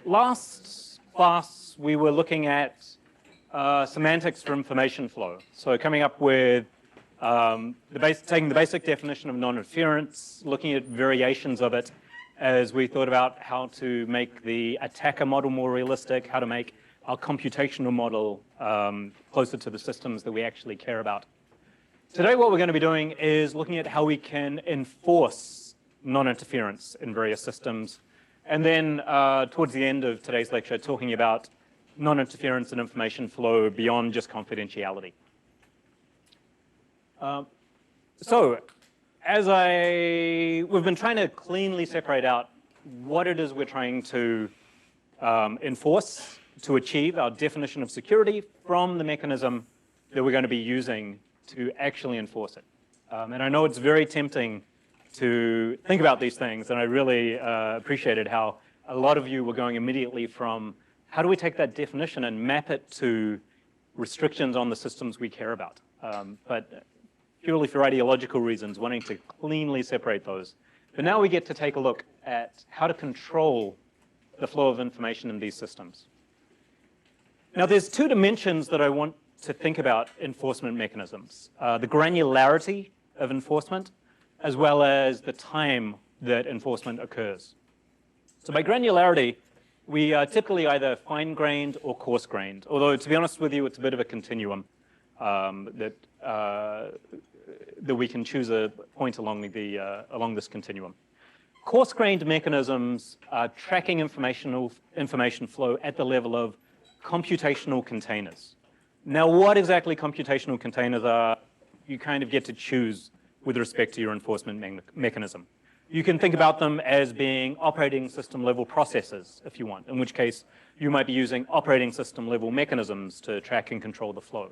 Last class we were looking at semantics for information flow. So coming up with taking the basic definition of non-interference, looking at variations of it as we thought about how to make the attacker model more realistic, how to make our computational model closer to the systems that we actually care about. Today what we're going to be doing is looking at how we can enforce non-interference in various systems, and then towards the end of today's lecture talking about non-interference and information flow beyond just confidentiality. We've been trying to cleanly separate out what it is we're trying to enforce to achieve our definition of security from the mechanism that we're going to be using to actually enforce it. And I know it's very tempting to think about these things, and I really appreciated how a lot of you were going immediately from how do we take that definition and map it to restrictions on the systems we care about. But purely for ideological reasons, wanting to cleanly separate those. But now we get to take a look at how to control the flow of information in these systems. Now there's two dimensions that I want to think about enforcement mechanisms. The granularity of enforcement, as well as the time that enforcement occurs. So by granularity, we are typically either fine-grained or coarse-grained, although to be honest with you, it's a bit of a continuum that we can choose a point along this continuum. Coarse-grained mechanisms are tracking information flow at the level of computational containers. Now, what exactly computational containers are, you kind of get to choose with respect to your enforcement mechanism. You can think about them as being operating system level processes, if you want, in which case you might be using operating system level mechanisms to track and control the flow.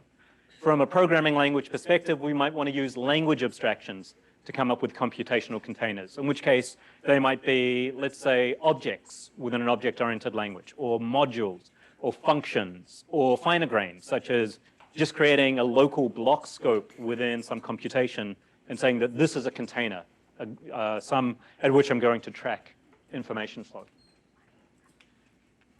From a programming language perspective, we might want to use language abstractions to come up with computational containers, in which case they might be, let's say, objects within an object-oriented language, or modules, or functions, or finer grained, such as just creating a local block scope within some computation and saying that this is a container, at which I'm going to track information flow.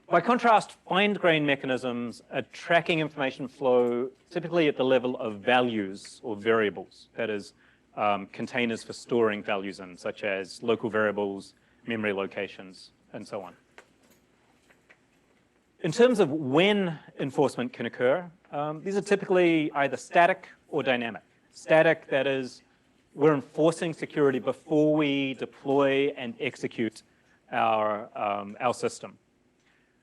By contrast, fine-grained mechanisms are tracking information flow typically at the level of values or variables, that is, containers for storing values in, such as local variables, memory locations, and so on. In terms of when enforcement can occur, these are typically either static or dynamic. Static, that is, we're enforcing security before we deploy and execute our system.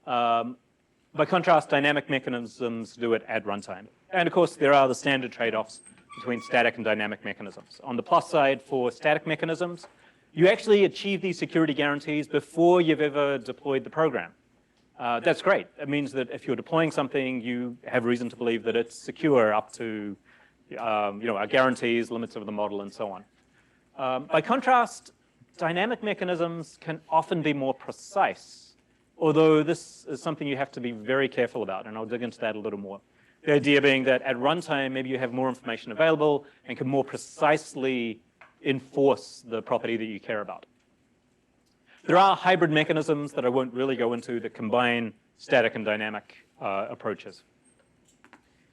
By contrast, dynamic mechanisms do it at runtime. And of course, there are the standard trade-offs between static and dynamic mechanisms. On the plus side, for static mechanisms, you actually achieve these security guarantees before you've ever deployed the program. That's great. It means that if you're deploying something, you have reason to believe that it's secure up to our guarantees, limits of the model, and so on. By contrast, dynamic mechanisms can often be more precise, although this is something you have to be very careful about, and I'll dig into that a little more. The idea being that at runtime, maybe you have more information available and can more precisely enforce the property that you care about. There are hybrid mechanisms that I won't really go into that combine static and dynamic approaches.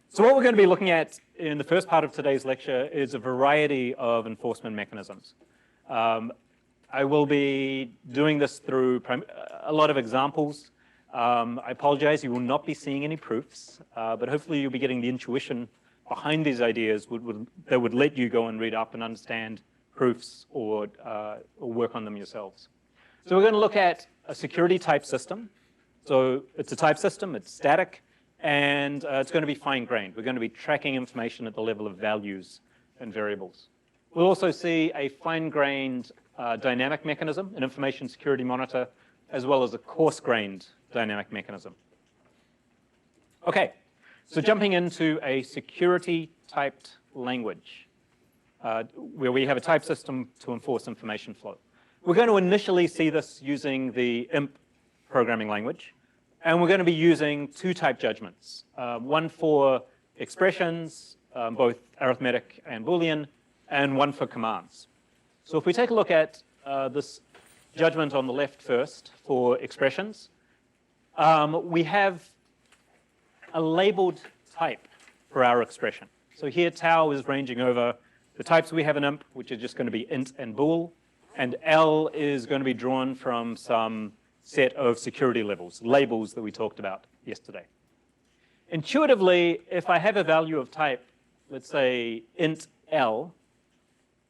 So what we're going to be looking at in the first part of today's lecture is a variety of enforcement mechanisms. I will be doing this through a lot of examples. I apologize, you will not be seeing any proofs, but hopefully you'll be getting the intuition behind these ideas that would let you go and read up and understand proofs or work on them yourselves. So we're going to look at a security type system. So it's a type system, it's static, and it's going to be fine-grained. We're going to be tracking information at the level of values and variables. We'll also see a fine-grained dynamic mechanism, an information security monitor, as well as a coarse-grained dynamic mechanism. Okay, so jumping into a security-typed language, where we have a type system to enforce information flow. We're going to initially see this using the IMP programming language, and we're going to be using two type judgments, one for expressions, both arithmetic and Boolean, and one for commands. So if we take a look at this judgment on the left first for expressions. We have a labeled type for our expression. So here tau is ranging over the types we have in imp, which is just going to be int and bool, and L is going to be drawn from some set of security levels, labels that we talked about yesterday. Intuitively, if I have a value of type, let's say int L,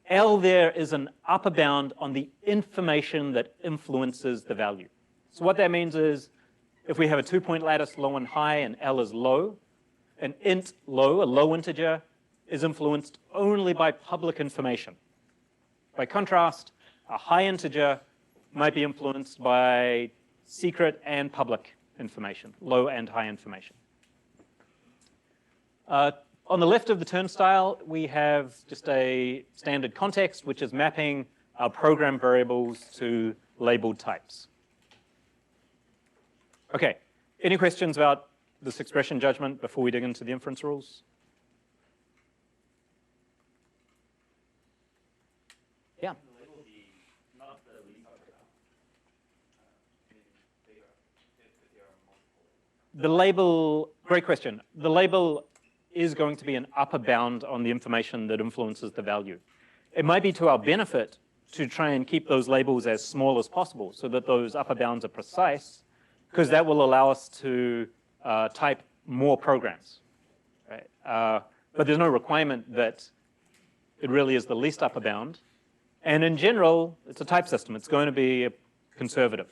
L there is an upper bound on the information that influences the value. So what that means is if we have a 2-point lattice, low and high, and L is low, an int low, a low integer, is influenced only by public information. By contrast, a high integer might be influenced by secret and public information, low and high information. On the left of the turnstile, we have just a standard context, which is mapping our program variables to labeled types. Okay, any questions about this expression judgment before we dig into the inference rules? Yeah. The label, great question. The label is going to be an upper bound on the information that influences the value. It might be to our benefit to try and keep those labels as small as possible so that those upper bounds are precise, because that will allow us to type more programs. Right? But there's no requirement that it really is the least upper bound. And in general, it's a type system. It's going to be conservative.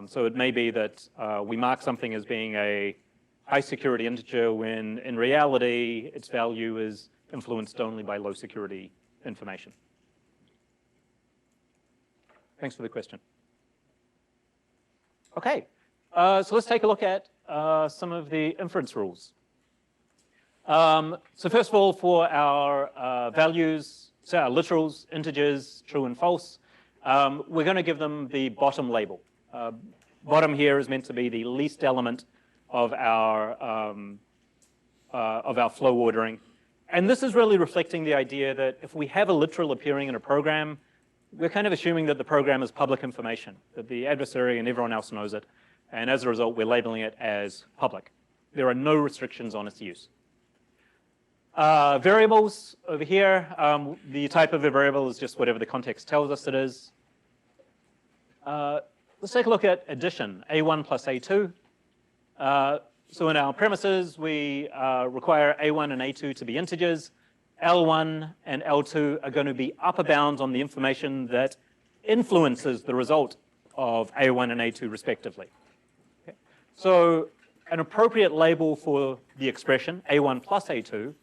So it may be that we mark something as being a high security integer when in reality its value is influenced only by low security information. Thanks for the question. Okay, so let's take a look at some of the inference rules. So first of all, for our values, so our literals, integers, true and false, we're going to give them the bottom label. Bottom here is meant to be the least element of our flow ordering. And this is really reflecting the idea that if we have a literal appearing in a program, we're kind of assuming that the program is public information, that the adversary and everyone else knows it. And as a result, we're labeling it as public. There are no restrictions on its use. Variables over here, the type of a variable is just whatever the context tells us it is. Let's take a look at addition, A1 plus A2. So in our premises, we require A1 and A2 to be integers. L1 and L2 are going to be upper bounds on the information that influences the result of A1 and A2 respectively. Okay. So an appropriate label for the expression, A1 plus A2,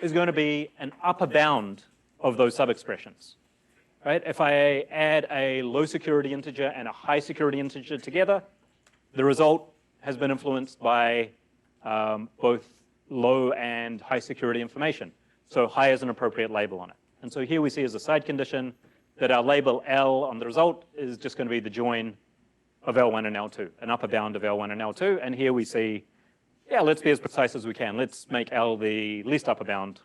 is going to be an upper bound of those sub-expressions. Right? If I add a low security integer and a high security integer together, the result has been influenced by both low and high security information. So high is an appropriate label on it. And so here we see as a side condition that our label L on the result is just going to be the join of L1 and L2, an upper bound of L1 and L2. And here we see, yeah, let's be as precise as we can. Let's make L the least upper bound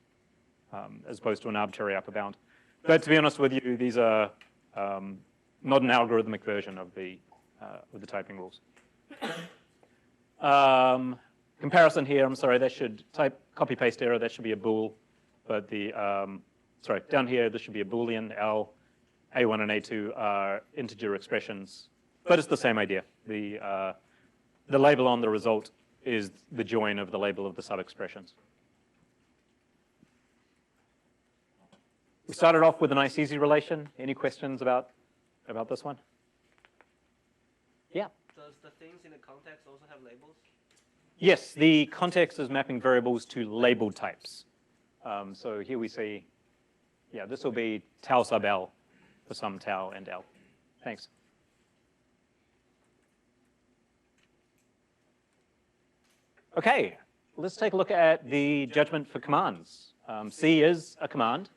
as opposed to an arbitrary upper bound. But to be honest with you, these are not an algorithmic version of the typing rules. Comparison here, I'm sorry, that should type copy-paste error, that should be a bool. But the, sorry, down here, this should be a Boolean. L, A1 and A2 are integer expressions, but it's the same idea. The label on the result is the join of the label of the sub-expressions. We started off with a nice easy relation. Any questions about this one? Yeah? Does the things in the context also have labels? Yes, the context is mapping variables to labeled types. So here we see, yeah, this will be tau sub L for some tau and L. Thanks. Okay, let's take a look at the judgment for commands. C is a command.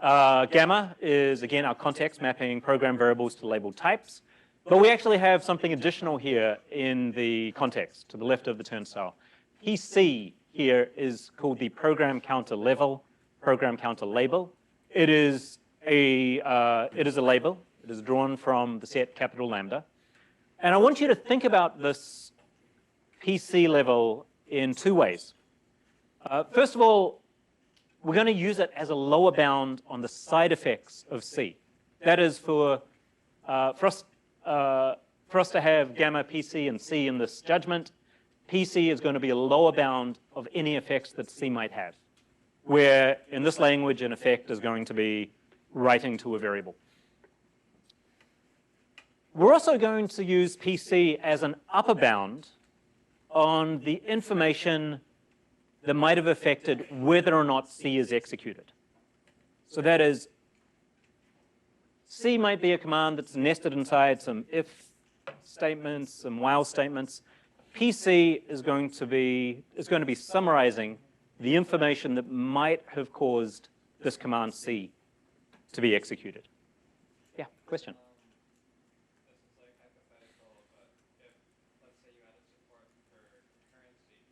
Gamma is, again, our context mapping program variables to labeled types. But we actually have something additional here in the context to the left of the turnstile. PC here is called the program counter level, program counter label. It is a label. It is drawn from the set capital lambda. And I want you to think about this PC level in two ways. First of all, we're going to use it as a lower bound on the side effects of C. That is for us to have gamma PC and C in this judgment, PC is going to be a lower bound of any effects that C might have, where in this language an effect is going to be writing to a variable. We're also going to use PC as an upper bound on the information that might have affected whether or not C is executed. So that is, C might be a command that's nested inside some if statements, some while statements. PC is going to be summarizing the information that might have caused this command C to be executed. Yeah, question? This is like hypothetical, but if, let's say you added support for currency,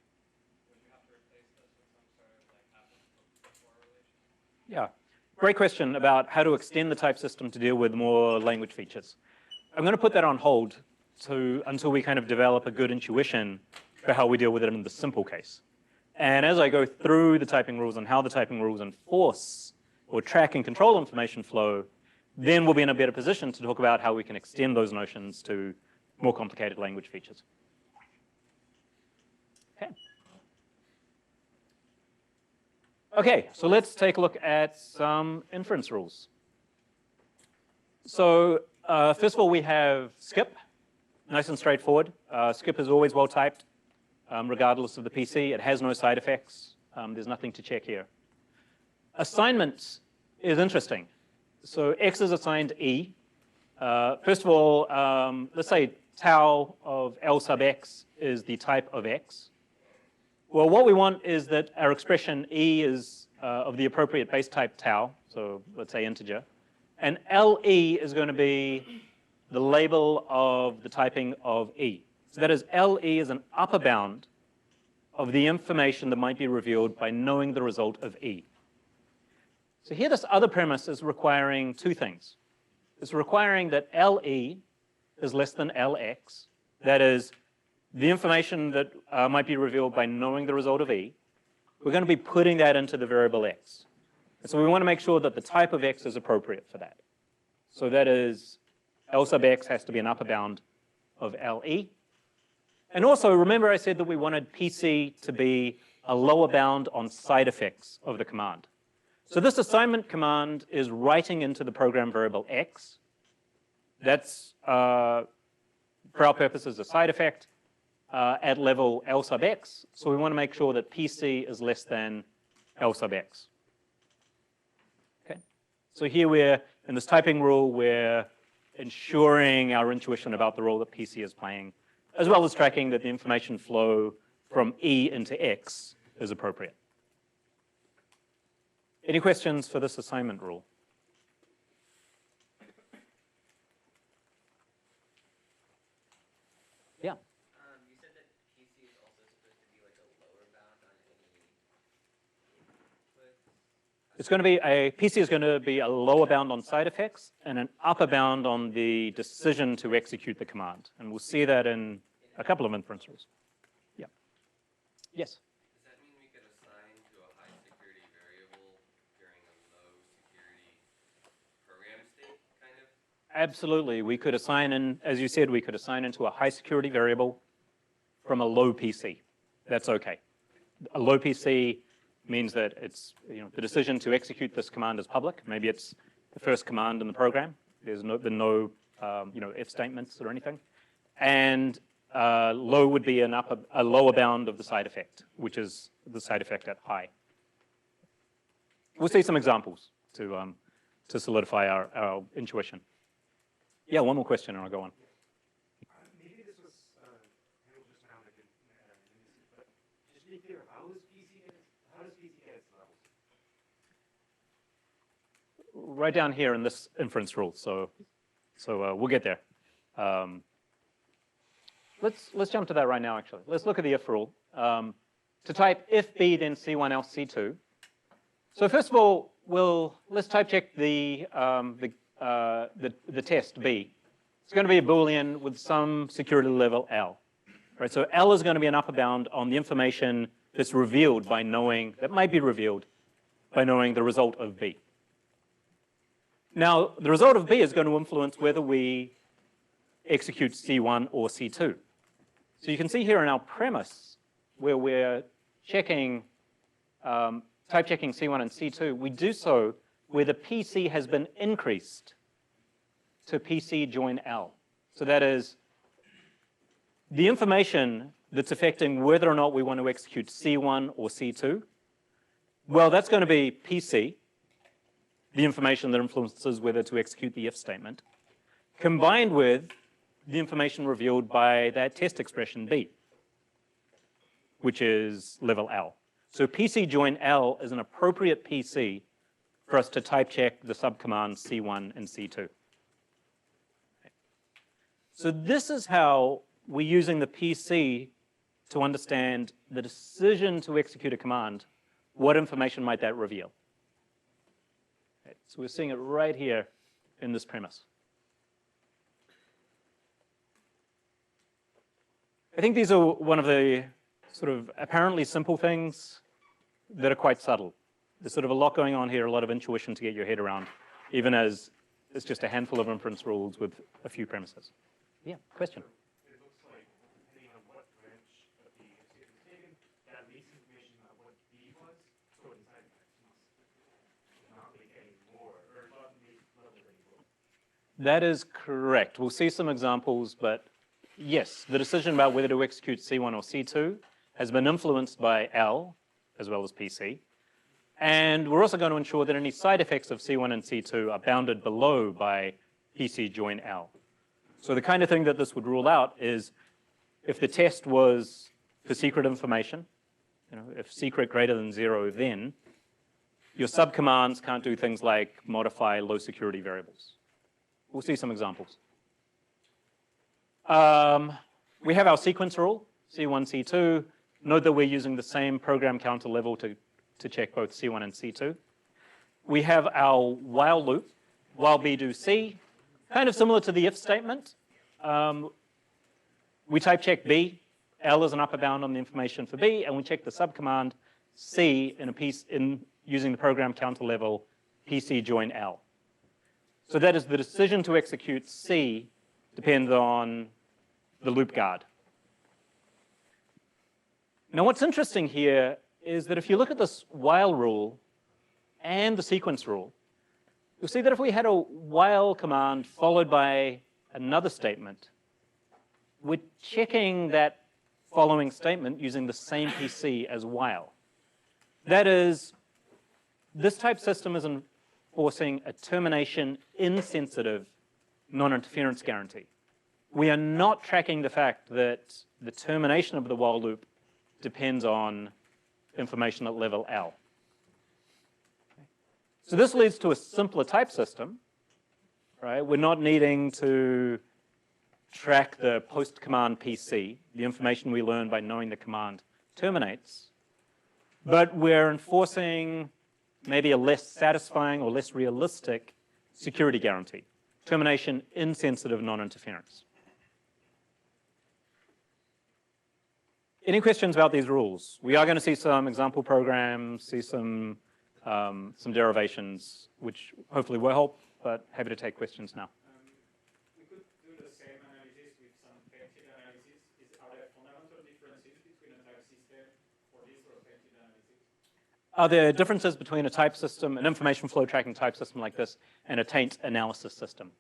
would you have to replace this with some sort of like happened before relation? Yeah, great question about how to extend the type system to deal with more language features. I'm going to put that on hold until we kind of develop a good intuition for how we deal with it in the simple case. And as I go through the typing rules and how the typing rules enforce or track and control information flow, then we'll be in a better position to talk about how we can extend those notions to more complicated language features. Okay. Okay, so let's take a look at some inference rules. So first of all, we have skip. Nice and straightforward. Skip is always well typed, regardless of the PC. It has no side effects. There's nothing to check here. Assignment is interesting. So X is assigned E. First of all, let's say tau of L sub X is the type of X. Well, what we want is that our expression E is of the appropriate base type tau, so let's say integer. And LE is going to be the label of the typing of E. So that is, LE is an upper bound of the information that might be revealed by knowing the result of E. So here this other premise is requiring two things. It's requiring that LE is less than LX. That is, the information that might be revealed by knowing the result of E. We're going to be putting that into the variable X. And so we want to make sure that the type of X is appropriate for that. So that is, L sub X has to be an upper bound of LE. And also, remember I said that we wanted PC to be a lower bound on side effects of the command. So this assignment command is writing into the program variable X. That's, for our purposes, a side effect at level L sub X. So we want to make sure that PC is less than L sub X. Okay. So here we're, in this typing rule, we're ensuring our intuition about the role that PC is playing, as well as tracking that the information flow from E into X is appropriate. Any questions for this assignment rule? Yeah. You said that PC is also supposed to be like a lower bound on any inputs. It's going to be PC is going to be a lower bound on side effects and an upper bound on the decision to execute the command. And we'll see that in a couple of inference rules. Yeah. Yes? Does that mean we could assign to a high security variable during a low security program state, kind of? Absolutely. We could assign in, as you said, we could assign into a high security variable from a low PC. That's okay. A low PC means that it's, the decision to execute this command is public. Maybe it's the first command in the program. There's no if statements or anything. And low would be a lower bound of the side effect, which is the side effect at high. We'll see some examples to solidify our intuition. Yeah, one more question and I'll go on. Maybe this was handled just now, but just to be clear, how does PC get its levels? Right down here in this inference rule. So we'll get there. Let's jump to that right now. Actually, let's look at the if rule. To type if B, then C1 else C2. So first of all, let's type check the the test B, it's going to be a Boolean with some security level L. Right? So L is going to be an upper bound on the information that's revealed by knowing, that might be revealed by knowing the result of B. Now, the result of B is going to influence whether we execute C1 or C2. So you can see here in our premise where we're checking, type checking C1 and C2, we do so where the PC has been increased to PC join L. So that is the information that's affecting whether or not we want to execute C1 or C2. Well, that's going to be PC, the information that influences whether to execute the if statement, combined with the information revealed by that test expression B, which is level L. So PC join L is an appropriate PC for us to type check the subcommands C1 and C2. So this is how we're using the PC to understand the decision to execute a command. What information might that reveal? Okay, so we're seeing it right here in this premise. I think these are one of the sort of apparently simple things that are quite subtle. There's sort of a lot going on here, a lot of intuition to get your head around, even as it's just a handful of inference rules with a few premises. Yeah, question? It looks like, depending on what branch of the if is taken, that leaks information about what B was stored inside the text must not leak any more, or not leak anymore. That is correct. We'll see some examples, but yes, the decision about whether to execute C1 or C2 has been influenced by L as well as PC. And we're also going to ensure that any side effects of C1 and C2 are bounded below by PC join L. So the kind of thing that this would rule out is if the test was for secret information, if secret greater than 0, then your subcommands can't do things like modify low security variables. We'll see some examples. We have our sequence rule, C1, C2. Note that we're using the same program counter level to check both C1 and C2. We have our while loop, while B do C, kind of similar to the if statement. We type check B, L is an upper bound on the information for B, and we check the subcommand C in using the program counter level PC join L. So that is the decision to execute C depends on the loop guard. Now what's interesting here is that if you look at this while rule and the sequence rule, you'll see that if we had a while command followed by another statement, we're checking that following statement using the same PC as while. That is, this type system is enforcing a termination insensitive non-interference guarantee. We are not tracking the fact that the termination of the while loop depends on information at level L. So this leads to a simpler type system, right? We're not needing to track the post-command PC, the information we learn by knowing the command terminates, but we're enforcing maybe a less satisfying or less realistic security guarantee, termination insensitive non-interference. Any questions about these rules? We are going to see some example programs, see some derivations, which hopefully will help, but happy to take questions now. We could do the same analysis with some painted analysis. Are there fundamental differences between a type system for this or painted analysis? Are there differences between a type system, an information flow tracking type system like this, and a taint analysis system?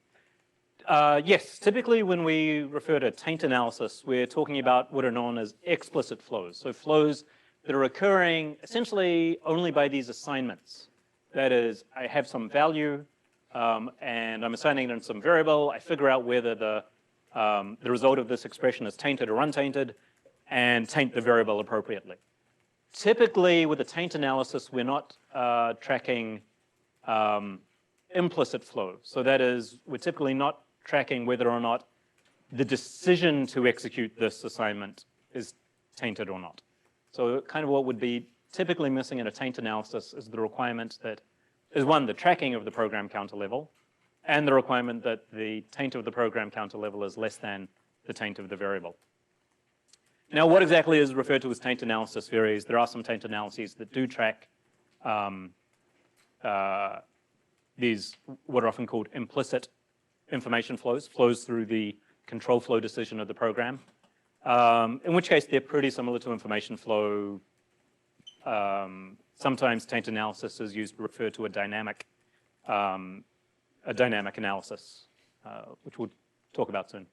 Yes, typically when we refer to taint analysis, we're talking about what are known as explicit flows. So flows that are occurring essentially only by these assignments. That is, I have some value and I'm assigning it in some variable. I figure out whether the result of this expression is tainted or untainted and taint the variable appropriately. Typically with a taint analysis, we're not tracking implicit flow. So that is, we're typically not tracking whether or not the decision to execute this assignment is tainted or not. So kind of what would be typically missing in a taint analysis is the requirement that is one, the tracking of the program counter level, and the requirement that the taint of the program counter level is less than the taint of the variable. Now, what exactly is referred to as taint analysis varies. There are some taint analyses that do track these, what are often called implicit information flows through the control flow decision of the program, in which case they're pretty similar to information flow. Sometimes taint analysis is used to refer to a dynamic analysis, which we'll talk about soon.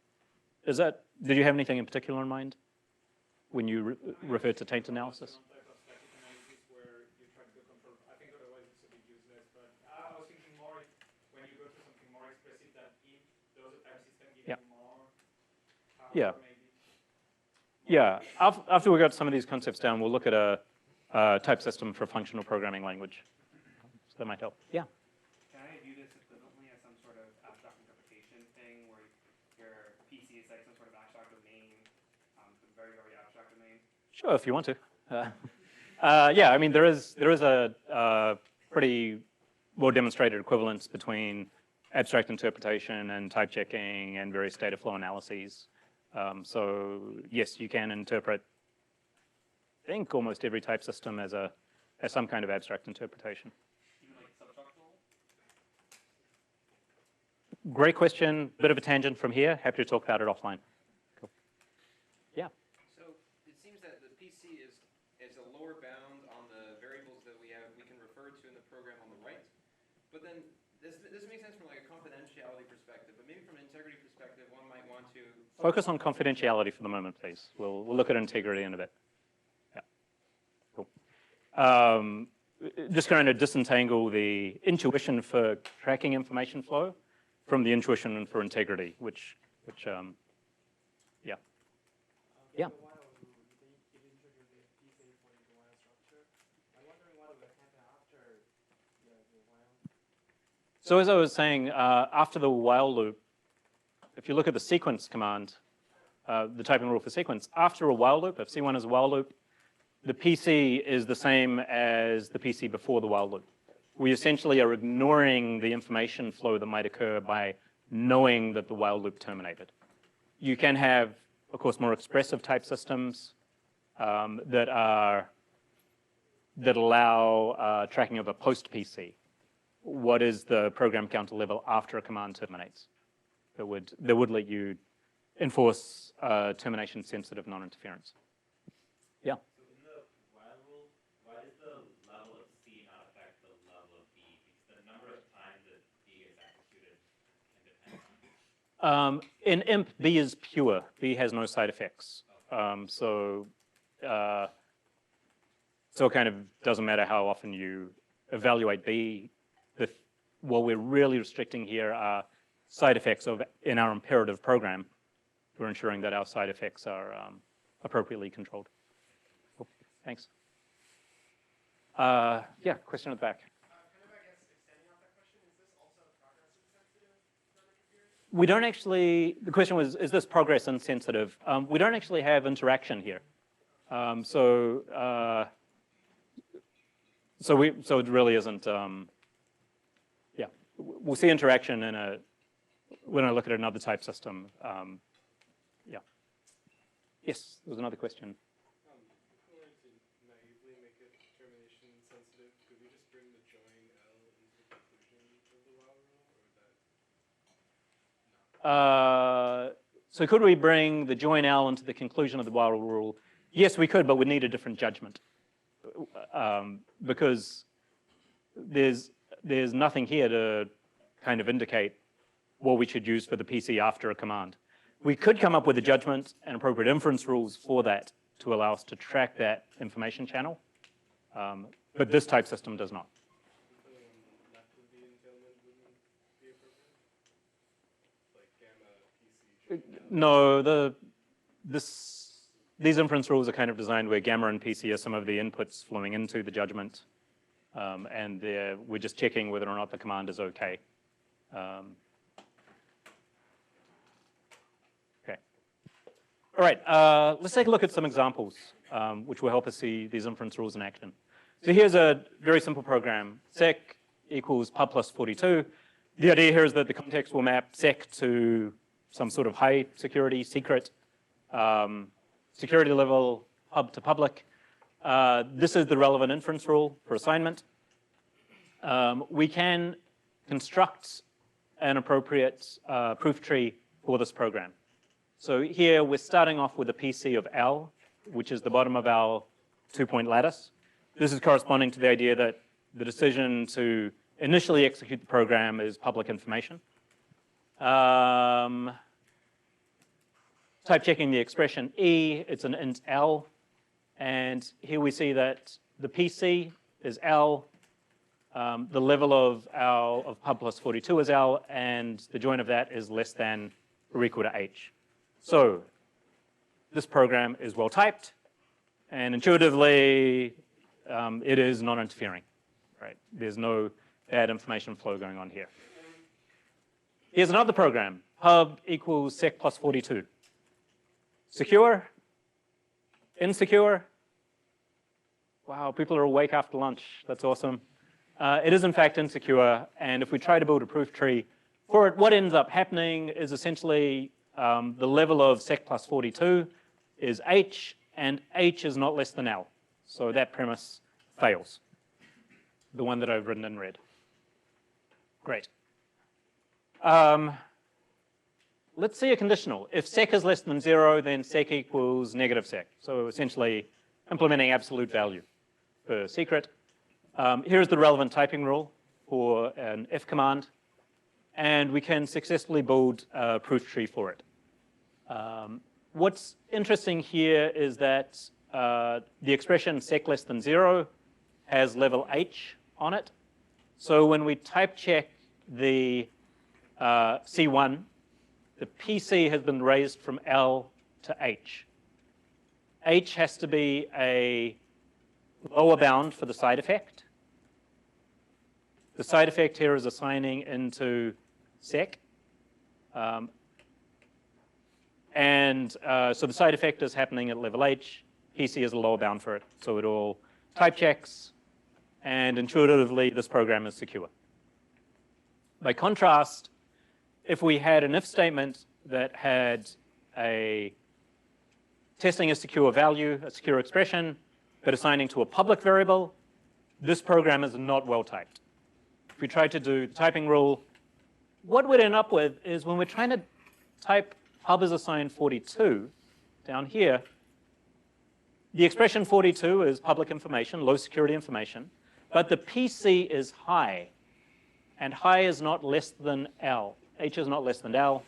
Did you have anything in particular in mind when you referred to taint analysis? Yeah. Yeah. After we got some of these concepts down, we'll look at a type system for functional programming language. So that might help. Yeah. Can I view this equivalently as some sort of abstract interpretation thing where your PC is like some sort of abstract domain, very, very abstract domain? Sure, if you want to. Yeah, I mean, there is a pretty well demonstrated equivalence between abstract interpretation and type checking and various data flow analyses. So yes, you can interpret, I think, almost every type system as some kind of abstract interpretation. Even like substructural? Great question. Bit of a tangent from here. Happy to talk about it offline. Cool. Yeah. So it seems that the PC is a lower bound on the variables that we can refer to in the program on the right. But then this makes sense from like a confidentiality perspective, but maybe from an integrity perspective, one might want to focus on confidentiality for the moment, please. We'll look at integrity in a bit. Yeah. Cool. Just going to disentangle the intuition for tracking information flow from the intuition for integrity, which yeah. Yeah. So as I was saying, after the while loop, if you look at the sequence command, the typing rule for sequence, after a while loop, if C1 is a while loop, the PC is the same as the PC before the while loop. We essentially are ignoring the information flow that might occur by knowing that the while loop terminated. You can have, of course, more expressive type systems that allow tracking of a post-PC. What is the program counter level after a command terminates? That would let you enforce termination sensitive non-interference. Yeah. So in the while rule, why does the level of C not affect the level of B? Because the number of times that B is executed can depend on it. In imp, B is pure. B has no side effects. So it kind of doesn't matter how often you evaluate B. What we're really restricting here are side effects in our imperative program. We're ensuring that our side effects are appropriately controlled. Cool. Thanks. Yeah, question at the back. Kind of, I guess, extending off that question, is this also progress insensitive non-interference? We don't actually, the question was, is this progress insensitive? We don't actually have interaction here. So it really isn't, yeah. We'll see interaction when I look at another type system. Yeah. Yes, there was another question. If we wanted to naively make it termination sensitive, could we just bring the join L into the conclusion of the while rule, or would that? So could we bring the join L into the conclusion of the while rule? Yes, we could, but we'd need a different judgment. Because there's nothing here to kind of indicate what we should use for the PC after a command. We could come up with a judgment and appropriate inference rules for that to allow us to track that information channel, but this type system does not. Something on the left of the entailment wouldn't be appropriate? Like gamma, PC, join L? No, these inference rules are kind of designed where gamma and PC are some of the inputs flowing into the judgment, and we're just checking whether or not the command is okay. Okay. All right, let's take a look at some examples, which will help us see these inference rules in action. So here's a very simple program. Sec equals pub plus 42. The idea here is that the context will map sec to some sort of high security, secret, security level, pub to public. This is the relevant inference rule for assignment. We can construct an appropriate proof tree for this program. So here we're starting off with a PC of L, which is the bottom of our 2-point lattice. This is corresponding to the idea that the decision to initially execute the program is public information. Type checking the expression E, it's an int L. And here we see that the PC is L, the level of pub plus 42 is L, and the join of that is less than or equal to H. So this program is well typed, and intuitively it is non-interfering, right? There's no bad information flow going on here. Here's another program, pub equals sec plus 42. Secure, insecure. Wow, people are awake after lunch. That's awesome. It is in fact insecure, and if we try to build a proof tree for it, what ends up happening is essentially the level of sec plus 42 is H, and H is not less than L. So that premise fails, the one that I've written in red. Great. Let's see a conditional. If sec is less than 0, then sec equals negative sec. So essentially implementing absolute value for secret. Here's the relevant typing rule for an if command, and we can successfully build a proof tree for it. What's interesting here is that the expression sec less than 0 has level H on it. So when we type check the C1, the PC has been raised from L to H. H has to be a lower bound for the side effect. The side effect here is assigning into sec. So the side effect is happening at level H. PC is a lower bound for it. So it all type checks, and intuitively this program is secure. By contrast, if we had an if statement that had a testing a secure value, a secure expression, but assigning to a public variable, this program is not well typed. If we tried to do the typing rule, what we'd end up with is when we're trying to type pub is assigned 42 down here, the expression 42 is public information, low security information, but the PC is high, and high is not less than L. H is not less than L.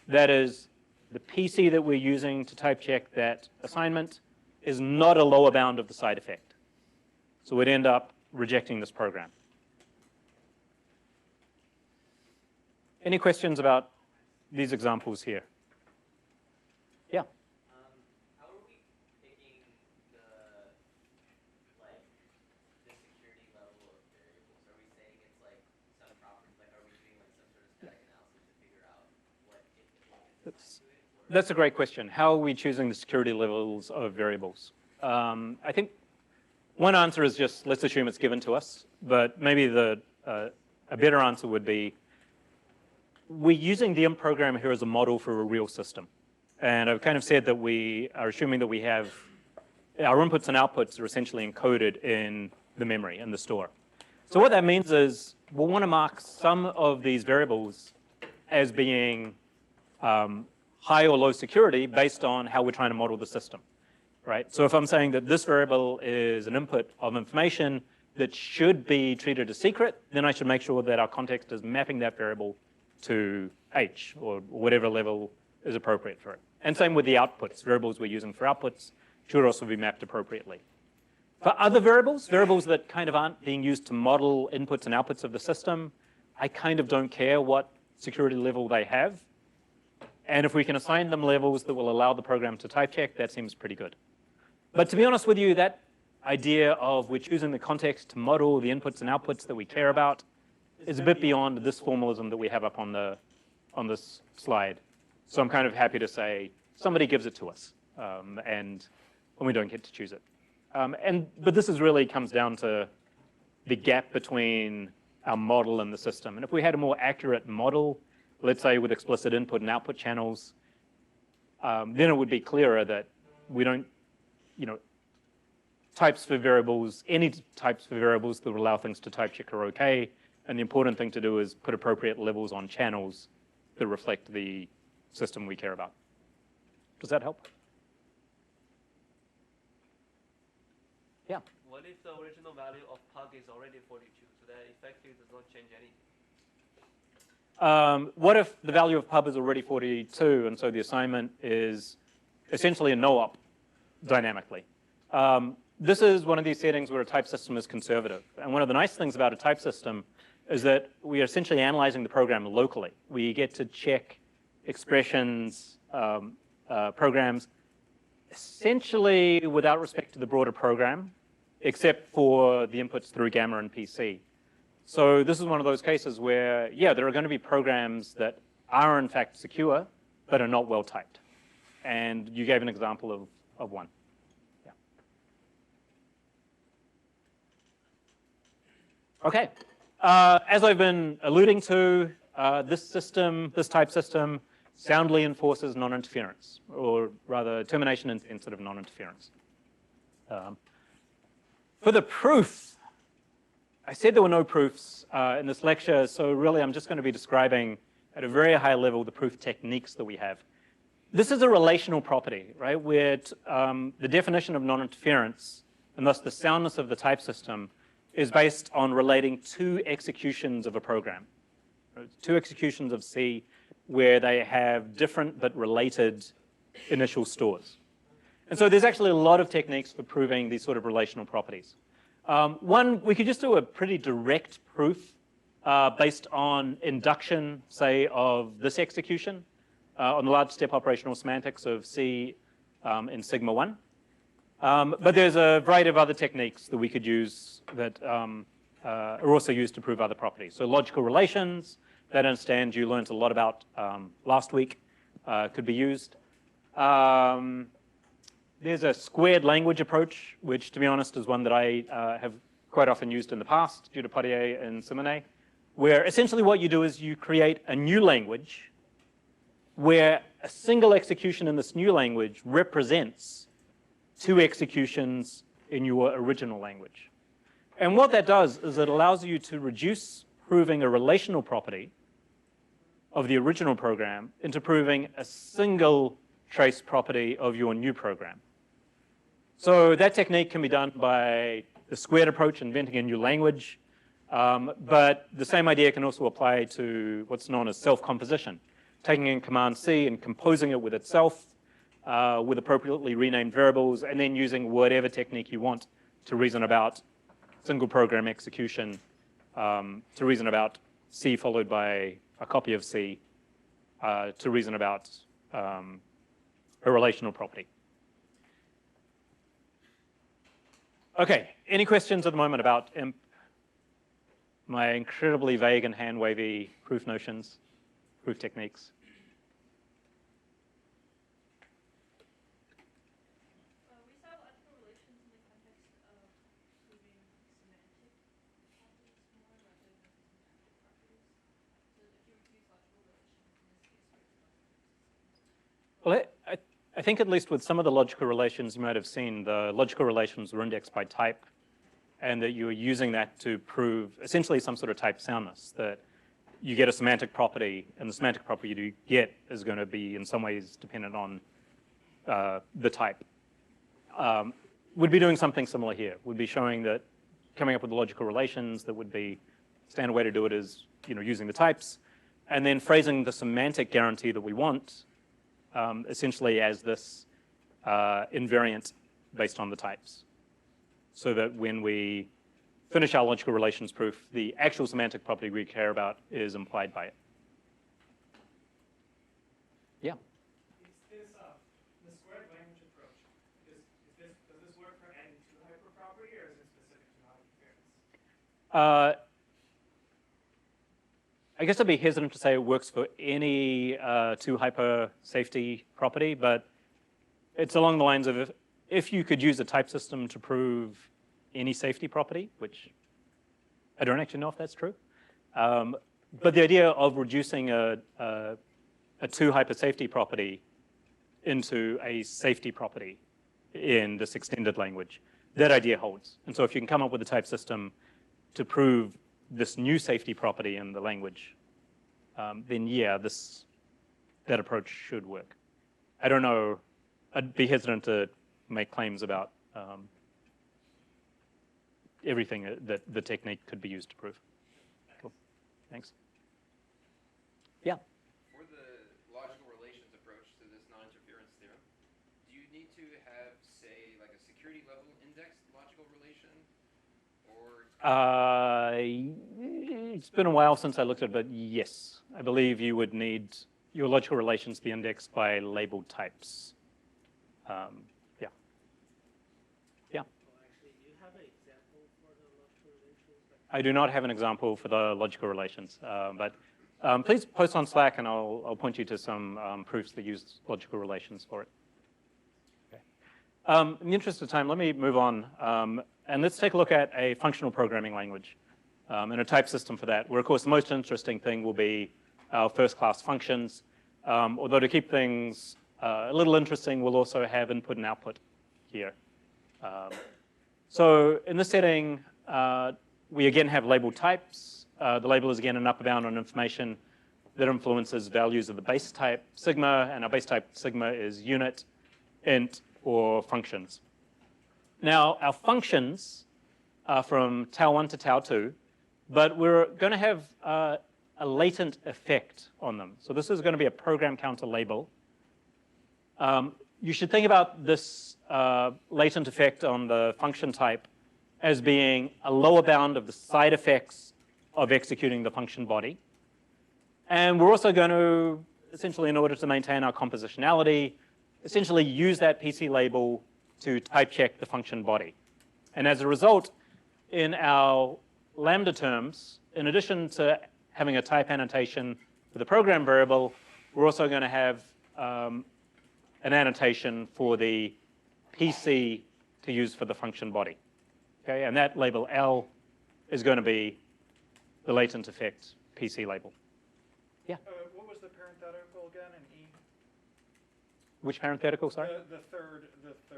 That is, the PC that we're using to type check that assignment is not a lower bound of the side effect. So we'd end up rejecting this program. Any questions about these examples here? Yeah. How are we picking the security level of variables? Are we saying it's like some property, like are we doing like some sort of static analysis to figure out what it is assigned to it? That's a great question. How are we choosing the security levels of variables? I think one answer is just let's assume it's given to us, but maybe a better answer would be we're using the imp program here as a model for a real system. And I've kind of said that we are assuming that we have our inputs and outputs are essentially encoded in the memory, in the store. So what that means is we'll want to mark some of these variables as being high or low security based on how we're trying to model the system, right? So if I'm saying that this variable is an input of information that should be treated as secret, then I should make sure that our context is mapping that variable to H or whatever level is appropriate for it. And same with the outputs. Variables we're using for outputs should also be mapped appropriately. For other variables, variables that kind of aren't being used to model inputs and outputs of the system, I kind of don't care what security level they have. And if we can assign them levels that will allow the program to type check, that seems pretty good. But to be honest with you, that idea of we're choosing the context to model the inputs and outputs that we care about is a bit beyond this formalism that we have up on this slide. So I'm kind of happy to say somebody gives it to us, and we don't get to choose it. But this is really comes down to the gap between our model in the system. And if we had a more accurate model, let's say with explicit input and output channels, then it would be clearer that we don't, types for variables, any types for variables that will allow things to type check are okay. And the important thing to do is put appropriate levels on channels that reflect the system we care about. Does that help? Yeah. What if the original value of pug is already 42, so that effectively does not change anything? What if the value of pub is already 42, and so the assignment is essentially a no-op dynamically? This is one of these settings where a type system is conservative. And one of the nice things about a type system is that we are essentially analyzing the program locally. We get to check expressions, programs, essentially without respect to the broader program, except for the inputs through Gamma and PC. So this is one of those cases where, yeah, there are going to be programs that are in fact secure, but are not well typed. And you gave an example of one. Yeah. Okay. As I've been alluding to, this type system soundly enforces non-interference, or rather termination instead of non-interference. For the proof, I said there were no proofs in this lecture, so really I'm just going to be describing at a very high level the proof techniques that we have. This is a relational property, right, where the definition of non-interference, and thus the soundness of the type system, is based on relating two executions of a program. Two executions of C where they have different but related initial stores. And so there's actually a lot of techniques for proving these sort of relational properties. One, we could just do a pretty direct proof based on induction, say, of this execution on the large step operational semantics of C in sigma 1. But there's a variety of other techniques that we could use that are also used to prove other properties. So logical relations, that understand you learned a lot about last week, could be used. There's a squared language approach, which, to be honest, is one that I have quite often used in the past due to Poitier and Simonet, where essentially what you do is you create a new language where a single execution in this new language represents two executions in your original language. And what that does is it allows you to reduce proving a relational property of the original program into proving a single trace property of your new program. So that technique can be done by the squared approach, inventing a new language, but the same idea can also apply to what's known as self-composition, taking in command C and composing it with itself with appropriately renamed variables, and then using whatever technique you want to reason about single program execution, to reason about C followed by a copy of C, to reason about a relational property. Okay, any questions at the moment about IMP, my incredibly vague and hand-wavy proof notions, proof techniques? We saw logical relations in the context of proving semantic properties more rather than syntactic properties. So if you were to use logical relations in this case, where it's Well, I think at least with some of the logical relations you might have seen, the logical relations were indexed by type, and that you were using that to prove essentially some sort of type soundness, that you get a semantic property, and the semantic property you get is going to be in some ways dependent on the type. Would be doing something similar here. Would be showing that coming up with the logical relations that would be standard way to do it is using the types, and then phrasing the semantic guarantee that we want essentially as this invariant based on the types. So that when we finish our logical relations proof, the actual semantic property we care about is implied by it. Yeah? Is this, the squared language approach, does this work for any two hyperproperty, or is it specific to non-interference? I guess I'd be hesitant to say it works for any two hyper safety property, but it's along the lines of if you could use a type system to prove any safety property, which I don't actually know if that's true, But the idea of reducing a two hypersafety property into a safety property in this extended language, that idea holds. And so if you can come up with a type system to prove this new safety property in the language, then yeah, that approach should work. I don't know, I'd be hesitant to make claims about everything that the technique could be used to prove. Cool, thanks. Yeah? For the logical relations approach to this non-interference theorem, do you need to have, say, like a security level indexed logical relation? Or It's been a while since I looked at it, but yes. I believe you would need your logical relations be indexed by labeled types. Yeah. Yeah. Well, actually, do you have an example for the logical relations? I do not have an example for the logical relations, but please post on Slack and I'll point you to some proofs that use logical relations for it. Okay. In the interest of time, let me move on. And let's take a look at a functional programming language and a type system for that, where, of course, the most interesting thing will be our first-class functions. Although to keep things a little interesting, we'll also have input and output here. So in this setting, we again have labeled types. The label is again an upper bound on information that influences values of the base type sigma, and our base type sigma is unit, int, or functions. Now, our functions are from tau1 to tau2, but we're going to have a latent effect on them. So this is going to be a program counter label. You should think about this latent effect on the function type as being a lower bound of the side effects of executing the function body. And we're also going to, essentially, in order to maintain our compositionality, essentially use that PC label to type check the function body. And as a result, in our lambda terms, in addition to having a type annotation for the program variable, we're also going to have an annotation for the PC to use for the function body. Okay, and that label L is going to be the latent effect PC label. Yeah? What was the parenthetical again in E? Which parenthetical, sorry? The third.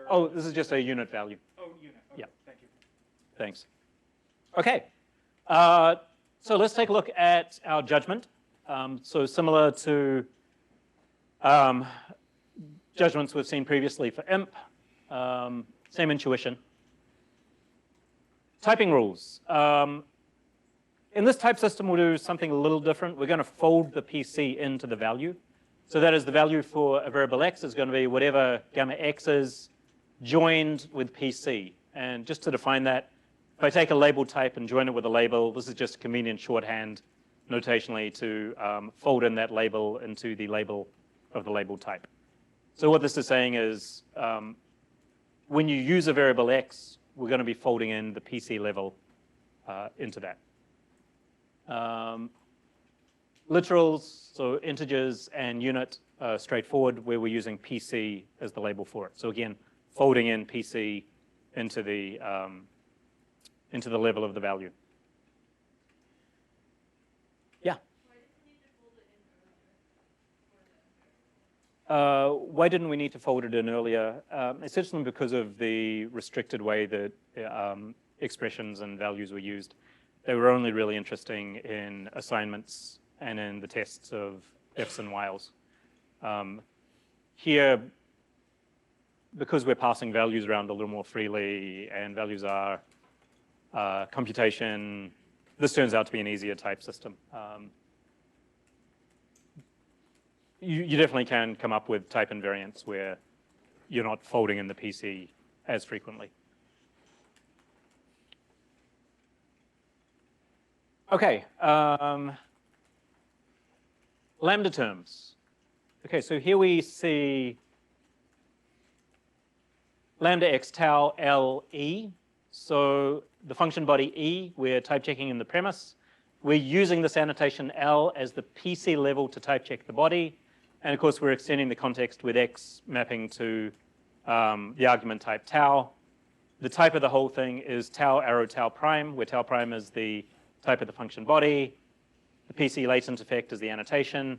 Oh, this is just a unit value. Oh, unit. Okay. Yeah. Thank you. Thanks. Okay. So let's take a look at our judgment. So similar to judgments we've seen previously for imp, same intuition. Typing rules. In this type system, we'll do something a little different. We're going to fold the PC into the value. So that is, the value for a variable x is going to be whatever gamma x is joined with PC. And just to define that, if I take a label type and join it with a label, this is just convenient shorthand notationally to fold in that label into the label of the label type. So what this is saying is when you use a variable x, we're going to be folding in the PC level into that. Literals, so integers and unit, straightforward, where we're using PC as the label for it. So again, folding in PC into the level of the value. Yeah? Why didn't we need to fold it in earlier? Essentially because of the restricted way that expressions and values were used. They were only really interesting in assignments and in the tests of ifs and whiles. Here, because we're passing values around a little more freely and values are computation, this turns out to be an easier type system. You definitely can come up with type invariants where you're not folding in the PC as frequently. Okay, lambda terms. Okay, so here we see lambda x tau L E. So the function body E, we're type checking in the premise. We're using this annotation L as the PC level to type check the body. And of course, we're extending the context with X mapping to the argument type tau. The type of the whole thing is tau arrow tau prime, where tau prime is the type of the function body. The PC latent effect is the annotation.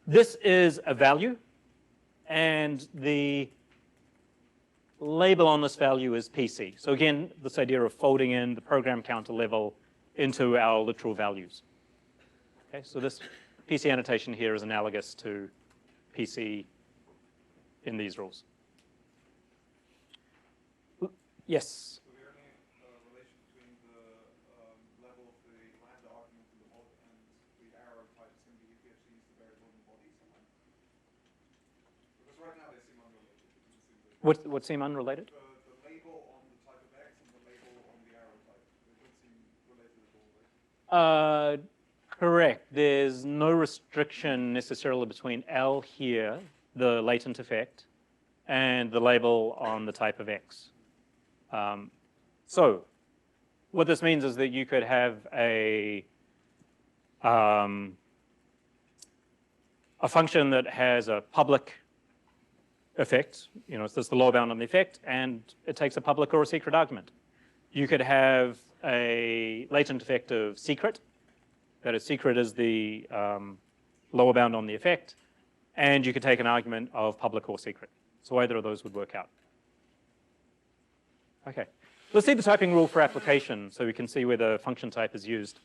This is a value, and the label on this value is PC. So again, this idea of folding in the program counter level into our literal values. Okay, so this PC annotation here is analogous to PC in these rules. Yes? So the only relation between the level of the lambda argument in the mod and the arrow type is going to be if we actually use the variable in the body somewhere. Because right now they seem unrelated. It doesn't seem that What seem unrelated? the label on the type of X and the label on the arrow type. They don't seem related at all, right? Correct. There's no restriction necessarily between L here, the latent effect, and the label on the type of X. So what this means is that you could have a function that has a public effect, you know, so it's the lower bound on the effect, and it takes a public or a secret argument. You could have a latent effect of secret, that is secret is the lower bound on the effect, and you could take an argument of public or secret. So either of those would work out. Okay, let's see the typing rule for application so we can see where the function type is used.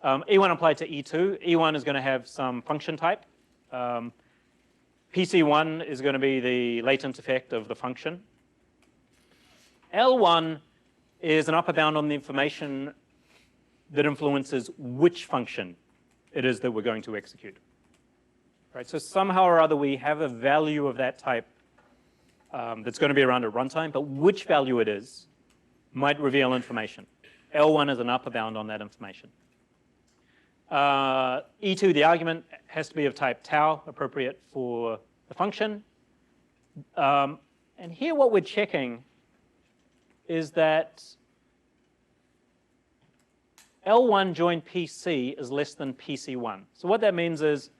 E1 applied to E2. E1 is going to have some function type. PC1 is going to be the latent effect of the function. L1 is an upper bound on the information that influences which function it is that we're going to execute. Right, so somehow or other we have a value of that type that's going to be around at runtime, but which value it is might reveal information. L1 is an upper bound on that information. E2, the argument has to be of type tau, appropriate for the function. And here what we're checking is that L1 join PC is less than PC1. So what that means is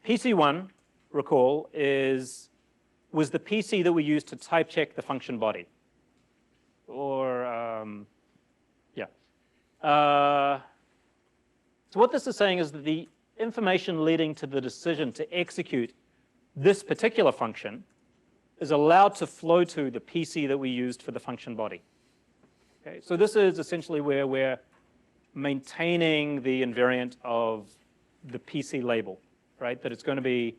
PC1, recall, was the PC that we used to type check the function body. Or, yeah. So what this is saying is that the information leading to the decision to execute this particular function is allowed to flow to the PC that we used for the function body. Okay, so this is essentially where we're maintaining the invariant of the PC label, right? That it's going to be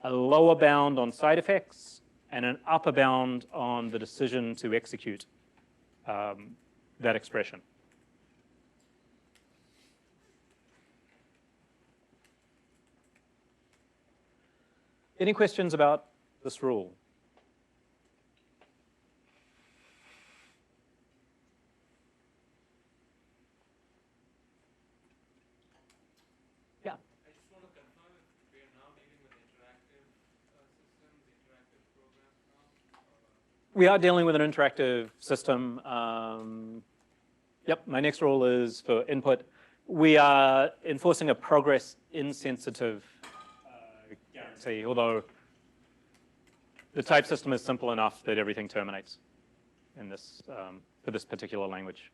a lower bound on side effects and an upper bound on the decision to execute that expression. Any questions about this rule? Yeah. I just want to confirm if we are now dealing with interactive systems, interactive programs now? We are dealing with an interactive system. Yep, my next rule is for input. We are enforcing a progress insensitive guarantee, although the type system is simple enough that everything terminates in this, for this particular language.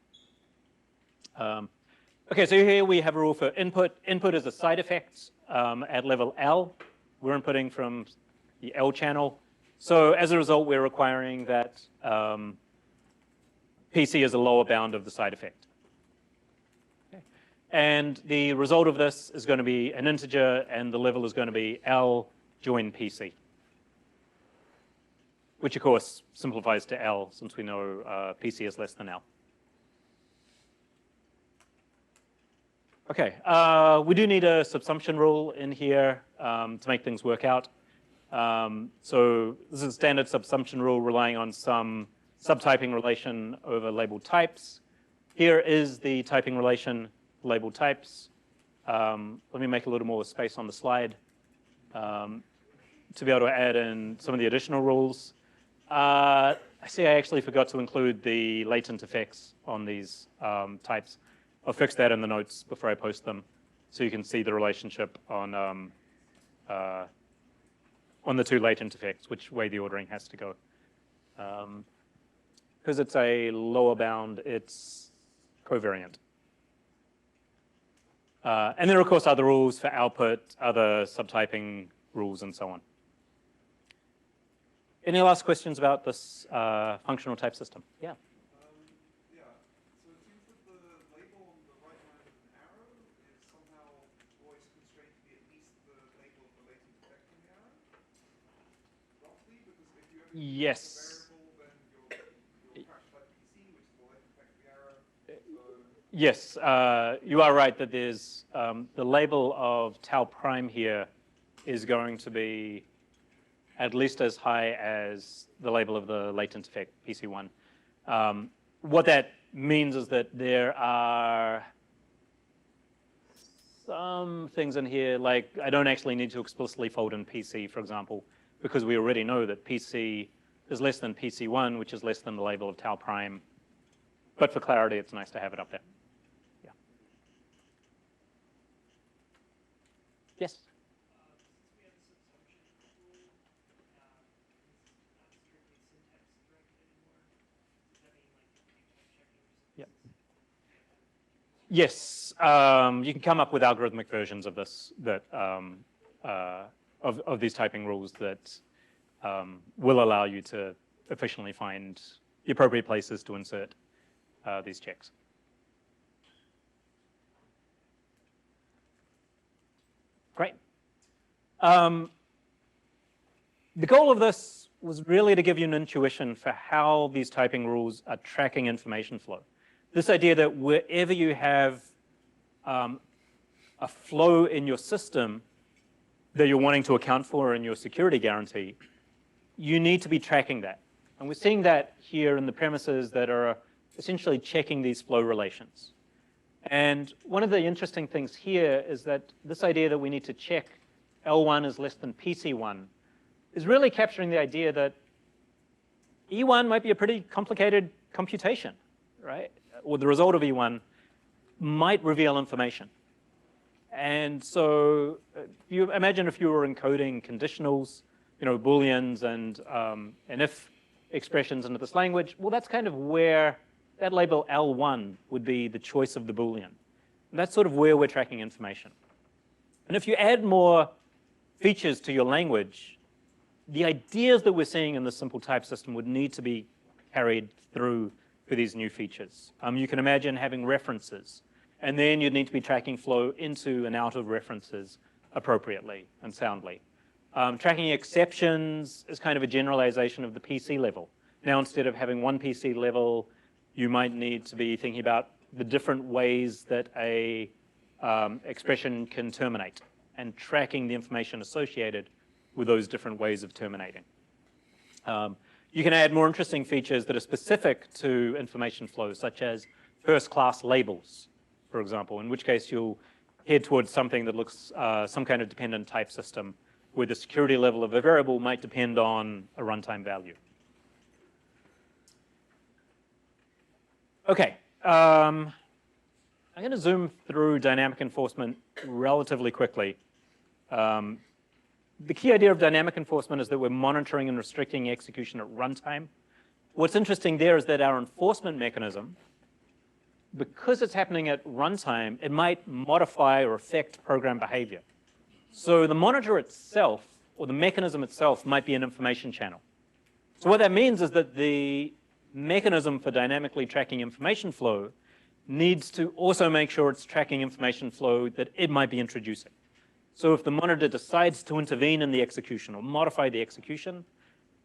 Okay, so here we have a rule for input. Input is a side effect at level L. We're inputting from the L channel. So as a result, we're requiring that PC is a lower bound of the side effect. Okay. And the result of this is going to be an integer, and the level is going to be L join PC, which of course simplifies to L since we know PC is less than L. Okay, we do need a subsumption rule in here to make things work out. So this is a standard subsumption rule relying on some subtyping relation over labeled types. Here is the typing relation labeled types. Let me make a little more space on the slide to be able to add in some of the additional rules. I see I actually forgot to include the latent effects on these types. I'll fix that in the notes before I post them so you can see the relationship on the two latent effects, which way the ordering has to go. Because it's a lower bound, it's covariant. And there are, of course, other rules for output, other subtyping rules, and so on. Any last questions about this functional type system? Yeah. Yeah. So it seems that the label on the right hand of an arrow is somehow always constrained to be at least the label of the latent effect in the arrow. Roughly, because if you ever use Yes. a variable, then you're captured by PC, which is the latent effect of the arrow. So Yes, you are right that there's the label of tau prime here is going to be at least as high as the label of the latent effect, PC1. What that means is that there are some things in here, like I don't actually need to explicitly fold in PC, for example, because we already know that PC is less than PC1, which is less than the label of tau prime. But for clarity, it's nice to have it up there. Yeah. Yes? Yes, you can come up with algorithmic versions of this that of these typing rules that will allow you to efficiently find the appropriate places to insert these checks. Great. The goal of this was really to give you an intuition for how these typing rules are tracking information flow. This idea that wherever you have a flow in your system that you're wanting to account for in your security guarantee, you need to be tracking that. And we're seeing that here in the premises that are essentially checking these flow relations. And one of the interesting things here is that this idea that we need to check L1 is less than PC1 is really capturing the idea that E1 might be a pretty complicated computation, right? Or the result of E1 might reveal information. And so you imagine if you were encoding conditionals, you know, Booleans and if expressions into this language, well, that's kind of where that label L1 would be the choice of the Boolean. And that's sort of where we're tracking information. And if you add more features to your language, the ideas that we're seeing in the simple type system would need to be carried through for these new features. You can imagine having references, and then you'd need to be tracking flow into and out of references appropriately and soundly. Tracking exceptions is kind of a generalization of the PC level. Now, instead of having one PC level, you might need to be thinking about the different ways that a expression can terminate and tracking the information associated with those different ways of terminating. You can add more interesting features that are specific to information flow, such as first-class labels, for example, in which case you'll head towards something that looks some kind of dependent type system where the security level of a variable might depend on a runtime value. Okay, I'm going to zoom through dynamic enforcement relatively quickly. The key idea of dynamic enforcement is that we're monitoring and restricting execution at runtime. What's interesting there is that our enforcement mechanism, because it's happening at runtime, it might modify or affect program behavior. So the monitor itself, or the mechanism itself, might be an information channel. So what that means is that the mechanism for dynamically tracking information flow needs to also make sure it's tracking information flow that it might be introducing. So if the monitor decides to intervene in the execution or modify the execution,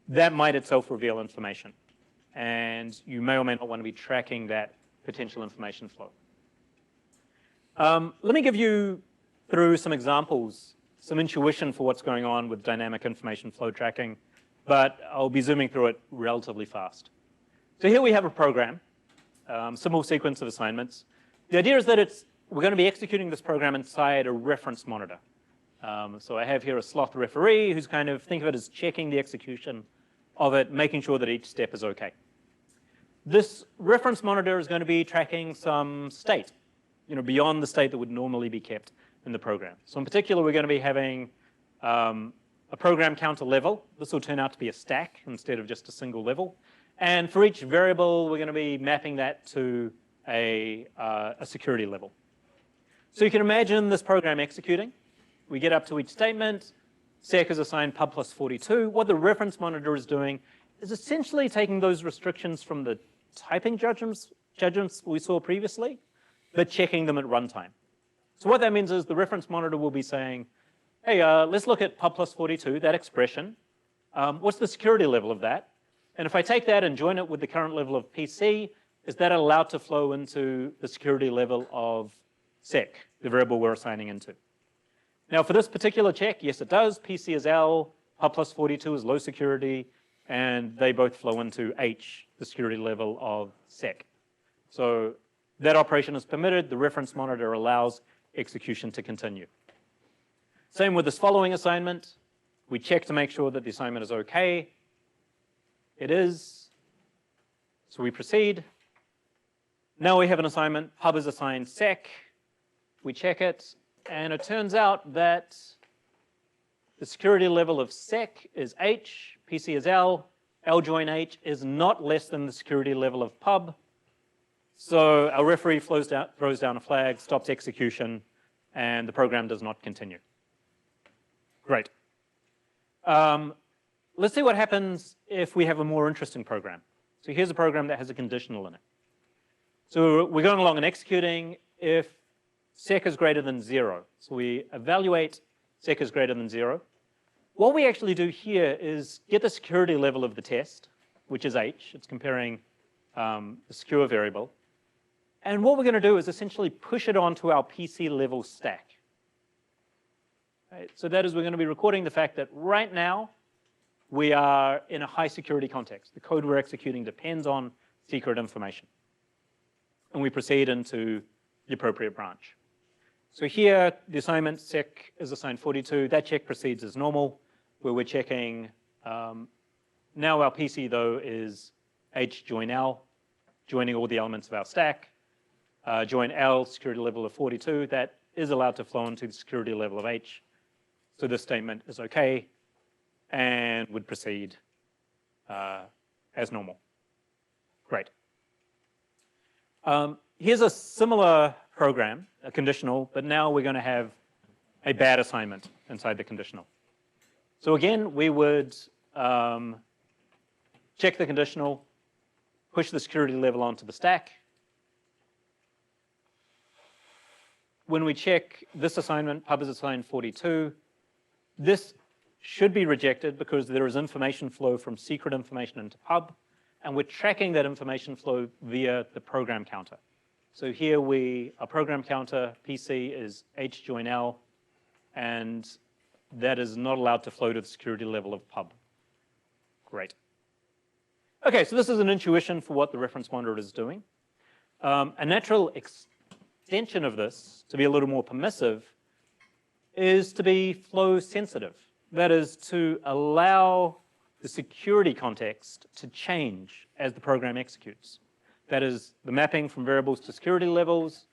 that might itself reveal information. And you may or may not want to be tracking that potential information flow. Let me give you, through some examples, some intuition for what's going on with dynamic information flow tracking, but I'll be zooming through it relatively fast. So here we have a program, simple sequence of assignments. The idea is that we're going to be executing this program inside a reference monitor. So I have here a sloth referee who's kind of, think of it as checking the execution of it, making sure that each step is okay. This reference monitor is going to be tracking some state, beyond the state that would normally be kept in the program. So in particular, we're going to be having a program counter level. This will turn out to be a stack instead of just a single level. And for each variable, we're going to be mapping that to a security level. So you can imagine this program executing. We get up to each statement. Sec is assigned pub plus 42. What the reference monitor is doing is essentially taking those restrictions from the typing judgments we saw previously, but checking them at runtime. So what that means is the reference monitor will be saying, hey, let's look at pub plus 42, that expression. What's the security level of that? And if I take that and join it with the current level of PC, is that allowed to flow into the security level of sec, the variable we're assigning into? Now, for this particular check, yes, it does. PC is L, pub plus 42 is low security, and they both flow into H, the security level of sec. So that operation is permitted. The reference monitor allows execution to continue. Same with this following assignment. We check to make sure that the assignment is okay. It is. So we proceed. Now we have an assignment. Pub is assigned sec. We check it. And it turns out that the security level of sec is H, PC is L join H is not less than the security level of pub. So our referee throws down a flag, stops execution, and the program does not continue. Great. Let's see what happens if we have a more interesting program. So here's a program that has a conditional in it. So we're going along and executing if sec is greater than 0. So we evaluate sec is greater than 0. What we actually do here is get the security level of the test, which is H. It's comparing the secure variable. And what we're going to do is essentially push it onto our PC level stack. Right? So that is, we're going to be recording the fact that right now we are in a high security context. The code we're executing depends on secret information. And we proceed into the appropriate branch. So here, the assignment sec is assigned 42. That check proceeds as normal, where we're checking. Now our PC, though, is H join L, joining all the elements of our stack. Join L, security level of 42. That is allowed to flow into the security level of H. So this statement is OK and would proceed as normal. Great. Here's a similar program, a conditional, but now we're going to have a bad assignment inside the conditional. So again, we would check the conditional, push the security level onto the stack. When we check this assignment, pub is assigned 42, this should be rejected because there is information flow from secret information into pub, and we're tracking that information flow via the program counter. So here our program counter, PC, is H join L, and that is not allowed to flow to the security level of pub. Great. Okay, so this is an intuition for what the reference monitor is doing. A natural extension of this, to be a little more permissive, is to be flow sensitive. That is to allow the security context to change as the program executes. That is the mapping from variables to security levels.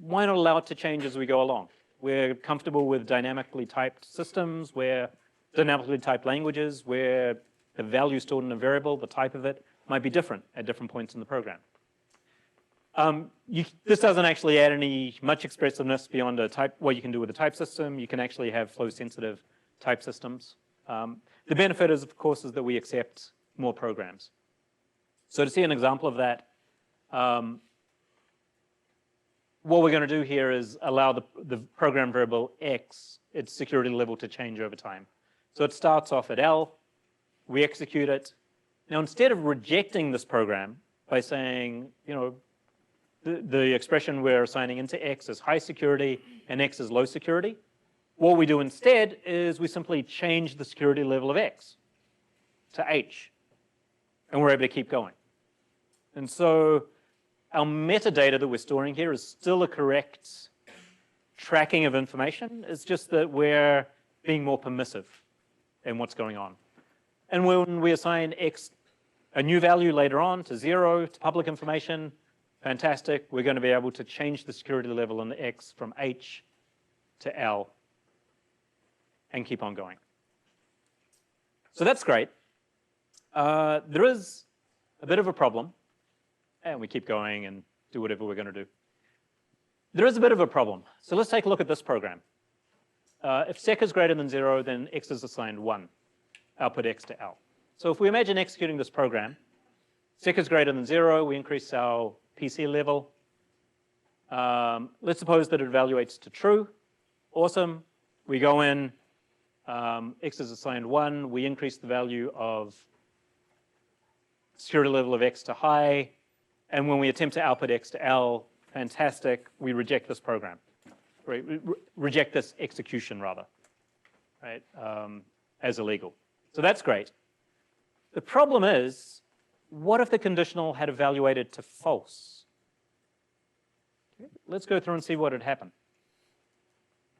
Why not allow it to change as we go along? We're comfortable with dynamically typed systems, where dynamically typed languages, where the value stored in a variable, the type of it, might be different at different points in the program. This doesn't actually add much expressiveness beyond what you can do with a type system. You can actually have flow-sensitive type systems. The benefit is, of course, is that we accept more programs. So to see an example of that, what we're going to do here is allow the program variable X, its security level, to change over time. So it starts off at L. We execute it. Now, instead of rejecting this program by saying, the expression we're assigning into X is high security and X is low security, what we do instead is we simply change the security level of X to H, and we're able to keep going. And so our metadata that we're storing here is still a correct tracking of information. It's just that we're being more permissive in what's going on. And when we assign X a new value later on to 0 to public information, fantastic. We're going to be able to change the security level in the X from H to L and keep on going. So that's great. There is a bit of a problem, and we keep going and do whatever we're going to do. There is a bit of a problem. So let's take a look at this program. If sec is greater than 0, then x is assigned 1, output x to L. So if we imagine executing this program, sec is greater than 0, we increase our PC level. Let's suppose that it evaluates to true. Awesome. We go in, x is assigned 1, we increase the value of security level of x to high, and when we attempt to output x to L, fantastic, we reject this program. Right? We reject this execution, rather, right, as illegal. So that's great. The problem is, what if the conditional had evaluated to false? Okay, let's go through and see what had happened.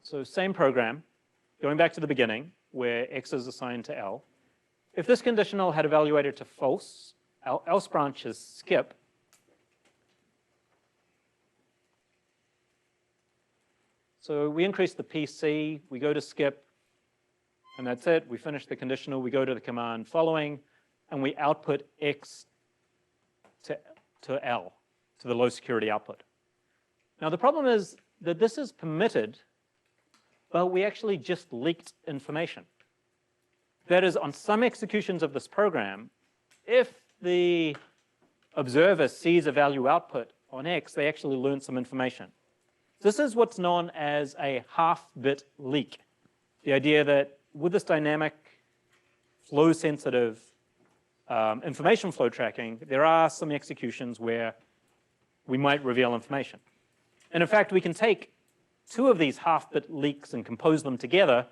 So same program, going back to the beginning, where x is assigned to L. If this conditional had evaluated to false, our else branch is skip. So we increase the PC, we go to skip, and that's it. We finish the conditional, we go to the command following, and we output x to L, to the low security output. Now the problem is that this is permitted, but we actually just leaked information. That is, on some executions of this program, if the observer sees a value output on x, they actually learn some information. This is what's known as a half-bit leak. The idea that with this dynamic flow-sensitive information flow tracking, there are some executions where we might reveal information. And in fact, we can take two of these half-bit leaks and compose them together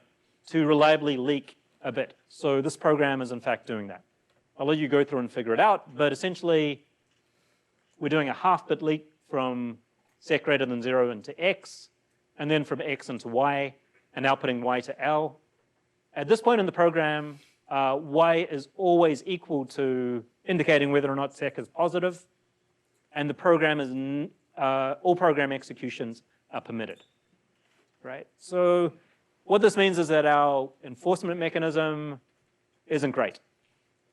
to reliably leak a bit. So this program is in fact doing that. I'll let you go through and figure it out, but essentially we're doing a half-bit leak from sec greater than 0 into x, and then from x into y, and outputting y to L. At this point in the program, y is always equal to indicating whether or not sec is positive, and the program is, all program executions are permitted, right? So what this means is that our enforcement mechanism isn't great,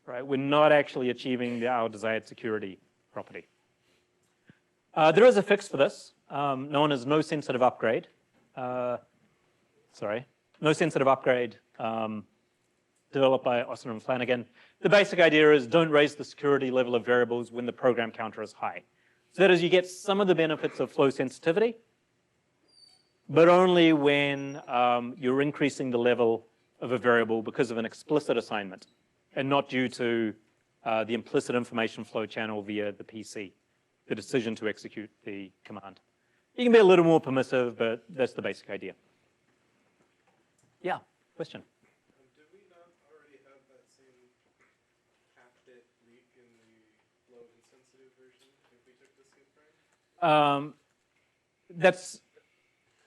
right? We're not actually achieving our desired security property. There is a fix for this, known as no sensitive upgrade. No sensitive upgrade, developed by Austin and Flanagan. The basic idea is don't raise the security level of variables when the program counter is high. So that is, you get some of the benefits of flow sensitivity, but only when you're increasing the level of a variable because of an explicit assignment and not due to the implicit information flow channel via the PC, the decision to execute the command. You can be a little more permissive, but that's the basic idea. Yeah, question? Did we not already have that same half-bit leak in the flow insensitive version if we took the skip frame?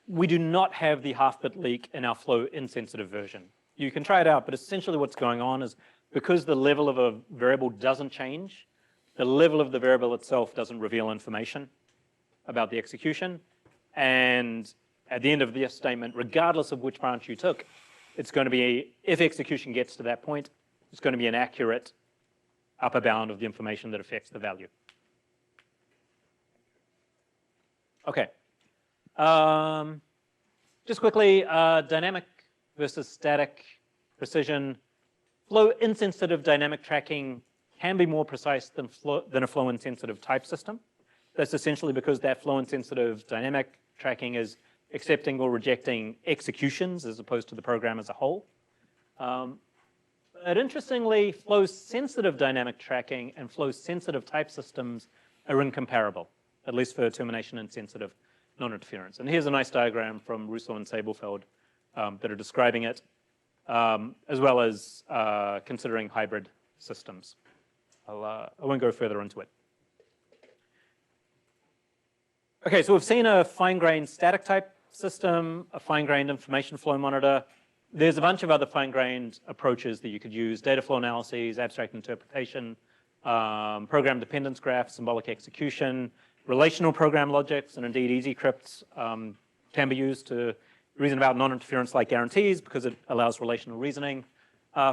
We do not have the half-bit leak in our flow insensitive version. You can try it out, but essentially what's going on is because the level of a variable doesn't change, the level of the variable itself doesn't reveal information about the execution. And at the end of this statement, regardless of which branch you took, it's going to be, if execution gets to that point, it's going to be an accurate upper bound of the information that affects the value. Okay. Just quickly, dynamic versus static precision. Flow insensitive dynamic tracking can be more precise than a flow insensitive type system. That's essentially because that flow insensitive dynamic tracking is accepting or rejecting executions as opposed to the program as a whole. But interestingly, flow sensitive dynamic tracking and flow sensitive type systems are incomparable, at least for termination insensitive non-interference. And here's a nice diagram from Russo and Sabelfeld that are describing it, as well as considering hybrid systems. I won't go further into it. Okay, so we've seen a fine-grained static type system, a fine-grained information flow monitor. There's a bunch of other fine-grained approaches that you could use: data flow analyses, abstract interpretation, program dependence graphs, symbolic execution, relational program logics, and indeed easy crypts can be used to reason about non-interference like guarantees because it allows relational reasoning.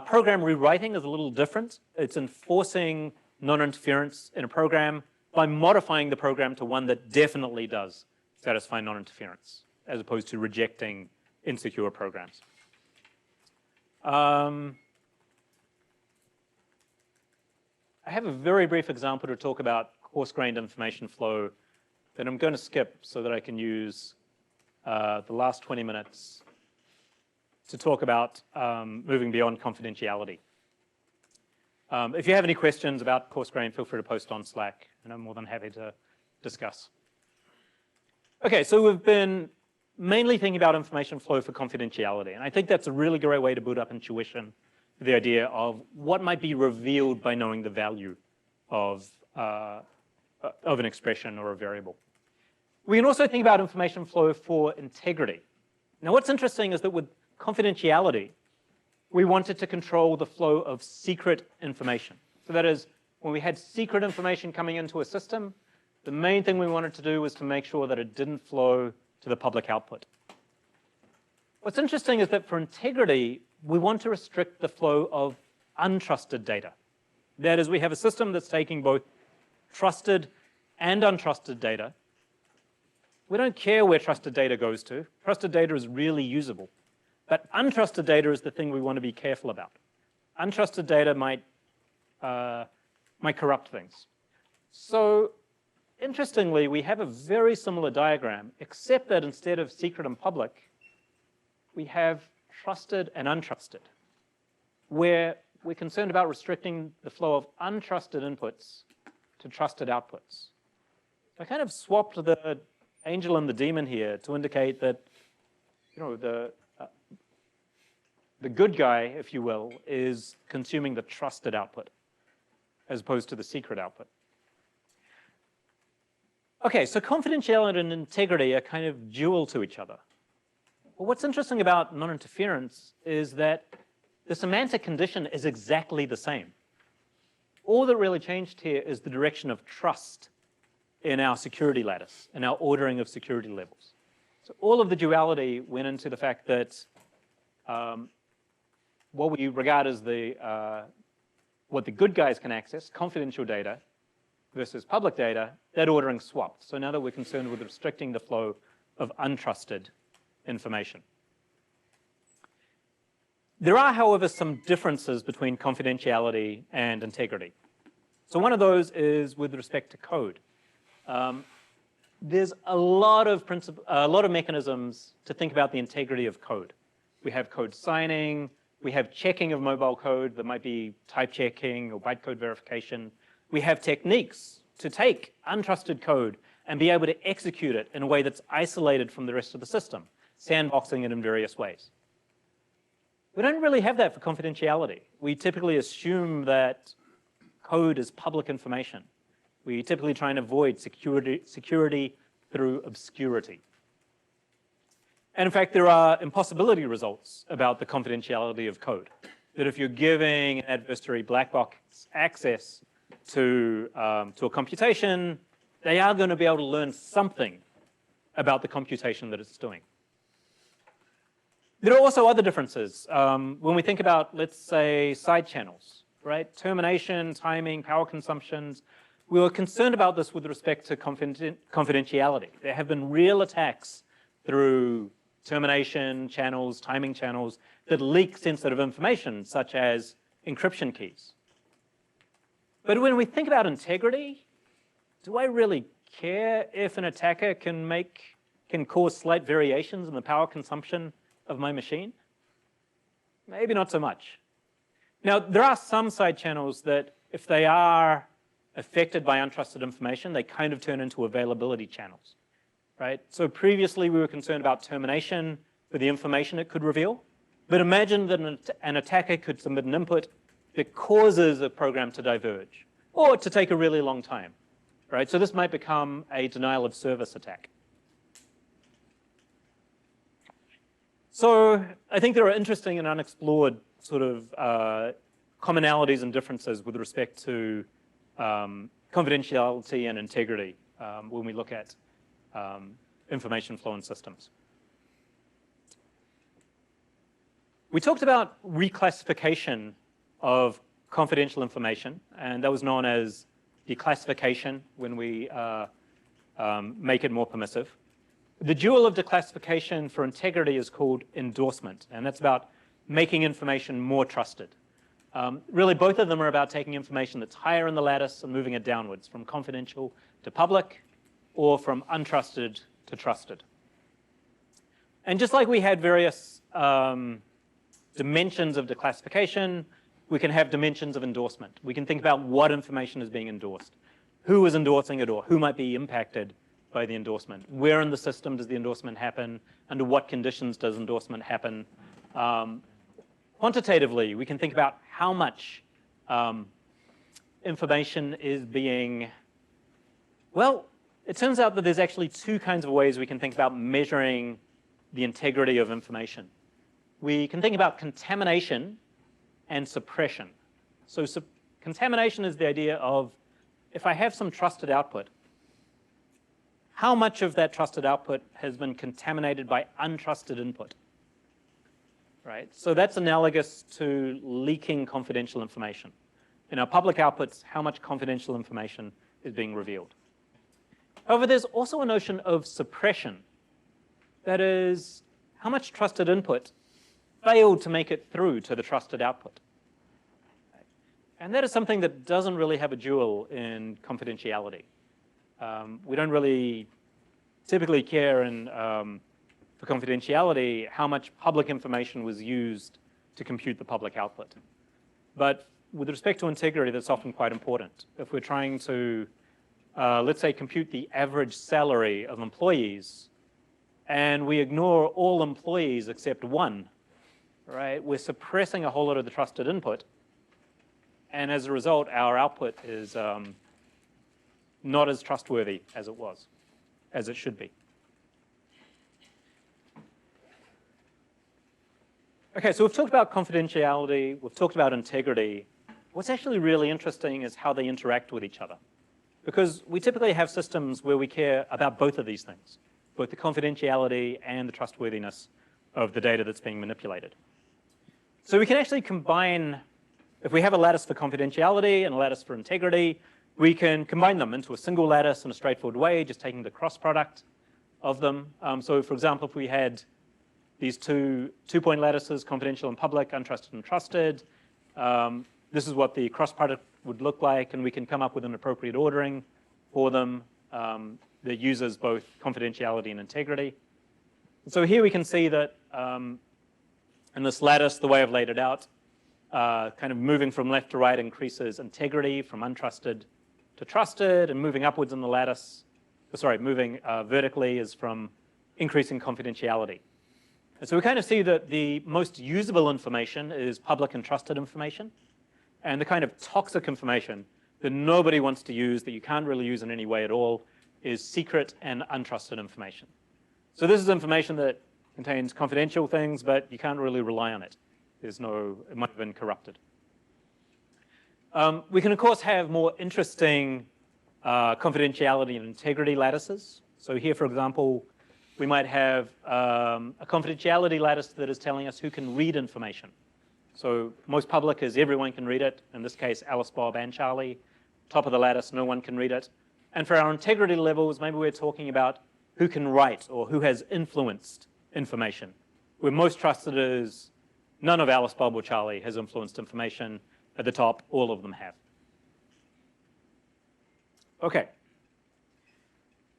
Program rewriting is a little different. It's enforcing non-interference in a program by modifying the program to one that definitely does satisfy non-interference, as opposed to rejecting insecure programs. I have a very brief example to talk about coarse-grained information flow that I'm going to skip so that I can use the last 20 minutes to talk about moving beyond confidentiality. If you have any questions about coarse-grained, feel free to post on Slack, and I'm more than happy to discuss. Okay, so we've been mainly thinking about information flow for confidentiality, and I think that's a really great way to boot up intuition, the idea of what might be revealed by knowing the value of an expression or a variable. We can also think about information flow for integrity. Now, what's interesting is that with confidentiality, we wanted to control the flow of secret information. So that is, when we had secret information coming into a system, the main thing we wanted to do was to make sure that it didn't flow to the public output. What's interesting is that for integrity, we want to restrict the flow of untrusted data. That is, we have a system that's taking both trusted and untrusted data. We don't care where trusted data goes to. Trusted data is really usable. But untrusted data is the thing we want to be careful about. Untrusted data might corrupt things. So interestingly, we have a very similar diagram, except that instead of secret and public, we have trusted and untrusted, where we're concerned about restricting the flow of untrusted inputs to trusted outputs. I kind of swapped the angel and the demon here to indicate that, the good guy, if you will, is consuming the trusted output as opposed to the secret output. Okay, so confidentiality and integrity are kind of dual to each other. But what's interesting about non-interference is that the semantic condition is exactly the same. All that really changed here is the direction of trust in our security lattice, in our ordering of security levels. So all of the duality went into the fact that what we regard as what the good guys can access, confidential data, versus public data, that ordering swapped. So now that we're concerned with restricting the flow of untrusted information. There are, however, some differences between confidentiality and integrity. So one of those is with respect to code. There's a lot of mechanisms to think about the integrity of code. We have code signing, we have checking of mobile code that might be type checking or bytecode verification. We have techniques to take untrusted code and be able to execute it in a way that's isolated from the rest of the system, sandboxing it in various ways. We don't really have that for confidentiality. We typically assume that code is public information. We typically try and avoid security through obscurity. And in fact, there are impossibility results about the confidentiality of code. That if you're giving an adversary black box access to a computation, they are going to be able to learn something about the computation that it's doing. There are also other differences. When we think about, let's say, side channels, right? Termination, timing, power consumptions. We were concerned about this with respect to confidentiality. There have been real attacks through termination channels, timing channels, that leak sensitive information, such as encryption keys. But when we think about integrity, do I really care if an attacker can cause slight variations in the power consumption of my machine? Maybe not so much. Now, there are some side channels that, if they are affected by untrusted information, they kind of turn into availability channels, right? So previously, we were concerned about termination for the information it could reveal. But imagine that an attacker could submit an input that causes a program to diverge or to take a really long time, right? So this might become a denial of service attack. So I think there are interesting and unexplored sort of commonalities and differences with respect to confidentiality and integrity when we look at information flow in systems. We talked about reclassification of confidential information, and that was known as declassification when we make it more permissive. The dual of declassification for integrity is called endorsement, and that's about making information more trusted. Really, both of them are about taking information that's higher in the lattice and moving it downwards from confidential to public or from untrusted to trusted. And just like we had various dimensions of declassification, we can have dimensions of endorsement. We can think about what information is being endorsed, who is endorsing it, or who might be impacted by the endorsement. Where in the system does the endorsement happen? Under what conditions does endorsement happen? Quantitatively, we can think about how much information is being, well, it turns out that there's actually two kinds of ways we can think about measuring the integrity of information. We can think about contamination and suppression. So contamination is the idea of, if I have some trusted output, how much of that trusted output has been contaminated by untrusted input, right? So that's analogous to leaking confidential information. In our public outputs, how much confidential information is being revealed. However, there's also a notion of suppression. That is, how much trusted input failed to make it through to the trusted output. And that is something that doesn't really have a dual in confidentiality. We don't really typically care for confidentiality how much public information was used to compute the public output. But with respect to integrity, that's often quite important. If we're trying to, let's say, compute the average salary of employees, and we ignore all employees except one, right? We're suppressing a whole lot of the trusted input. And as a result, our output is not as trustworthy as it was, as it should be. Okay, so we've talked about confidentiality, we've talked about integrity. What's actually really interesting is how they interact with each other. Because we typically have systems where we care about both of these things, both the confidentiality and the trustworthiness of the data that's being manipulated. So we can actually combine, if we have a lattice for confidentiality and a lattice for integrity, we can combine them into a single lattice in a straightforward way, just taking the cross product of them. So for example, if we had these two-point lattices, confidential and public, untrusted and trusted, this is what the cross product would look like, and we can come up with an appropriate ordering for them that uses both confidentiality and integrity. And so here we can see that in this lattice, the way I've laid it out, kind of moving from left to right increases integrity from untrusted to trusted, and moving upwards in the lattice, moving vertically is from increasing confidentiality. And so we kind of see that the most usable information is public and trusted information, and the kind of toxic information that nobody wants to use, that you can't really use in any way at all, is secret and untrusted information. So this is information that contains confidential things, but you can't really rely on it. It might have been corrupted. We can, of course, have more interesting confidentiality and integrity lattices. So here, for example, we might have a confidentiality lattice that is telling us who can read information. So most public is everyone can read it. In this case, Alice, Bob, and Charlie. Top of the lattice, no one can read it. And for our integrity levels, maybe we're talking about who can write or who has influenced information. Where most trusted is none of Alice, Bob, or Charlie has influenced information. At the top, all of them have. Okay.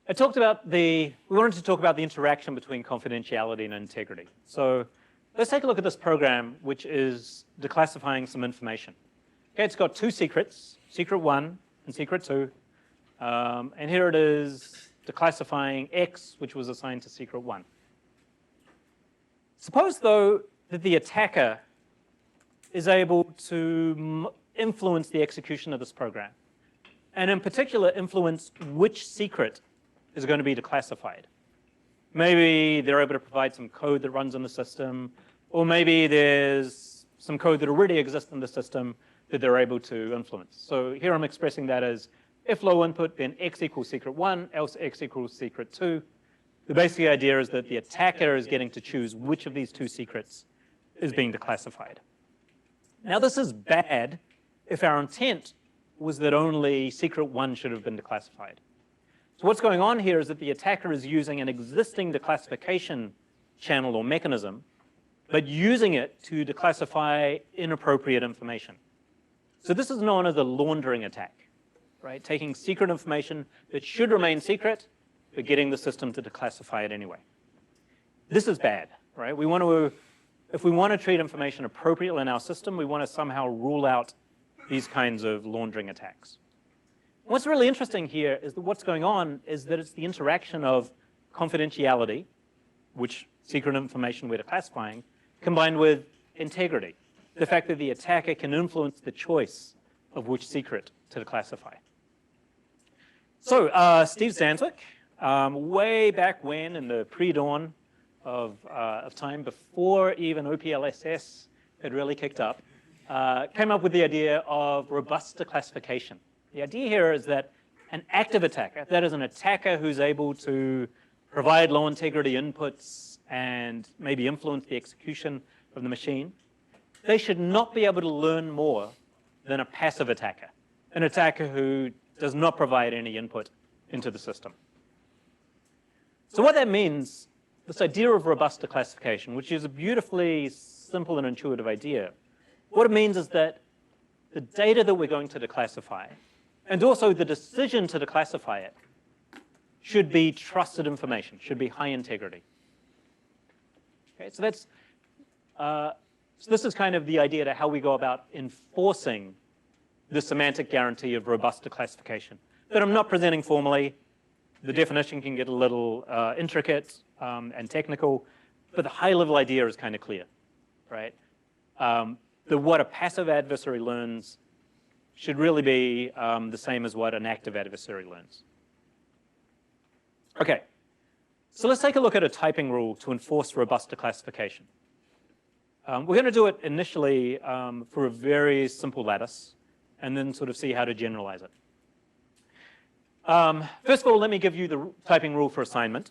We wanted to talk about the interaction between confidentiality and integrity. So let's take a look at this program, which is declassifying some information. Okay, it's got two secrets, secret 1 and secret 2. And here it is declassifying X, which was assigned to secret 1. Suppose, though, that the attacker is able to influence the execution of this program, and in particular influence which secret is going to be declassified. Maybe they're able to provide some code that runs in the system, or maybe there's some code that already exists in the system that they're able to influence. So here I'm expressing that as if low input, then X equals secret 1, else X equals secret 2. The basic idea is that the attacker is getting to choose which of these two secrets is being declassified. Now this is bad if our intent was that only secret 1 should have been declassified. So what's going on here is that the attacker is using an existing declassification channel or mechanism, but using it to declassify inappropriate information. So this is known as a laundering attack, right? Taking secret information that should remain secret, but getting the system to declassify it anyway. This is bad, right? We want to, if we want to treat information appropriately in our system, we want to somehow rule out these kinds of laundering attacks. What's really interesting here is that what's going on is that it's the interaction of confidentiality, which secret information we're declassifying, combined with integrity, the fact that the attacker can influence the choice of which secret to declassify. So Steve Zanzwick, way back when in the pre-dawn of time, before even OPLSS had really kicked up, came up with the idea of robust declassification. The idea here is that an active attacker, that is an attacker who's able to provide low integrity inputs and maybe influence the execution of the machine, they should not be able to learn more than a passive attacker, an attacker who does not provide any input into the system. So what that means, this idea of robust declassification, which is a beautifully simple and intuitive idea, what it means is that the data that we're going to declassify, and also the decision to declassify it, should be trusted information, should be high integrity. Okay, so that's, so this is kind of the idea to how we go about enforcing the semantic guarantee of robust declassification that I'm not presenting formally. The definition can get a little intricate and technical, but the high-level idea is kind of clear, right? That what a passive adversary learns should really be the same as what an active adversary learns. Okay, so let's take a look at a typing rule to enforce robust declassification. We're going to do it initially for a very simple lattice, and then sort of see how to generalize it. First of all, let me give you the typing rule for assignment,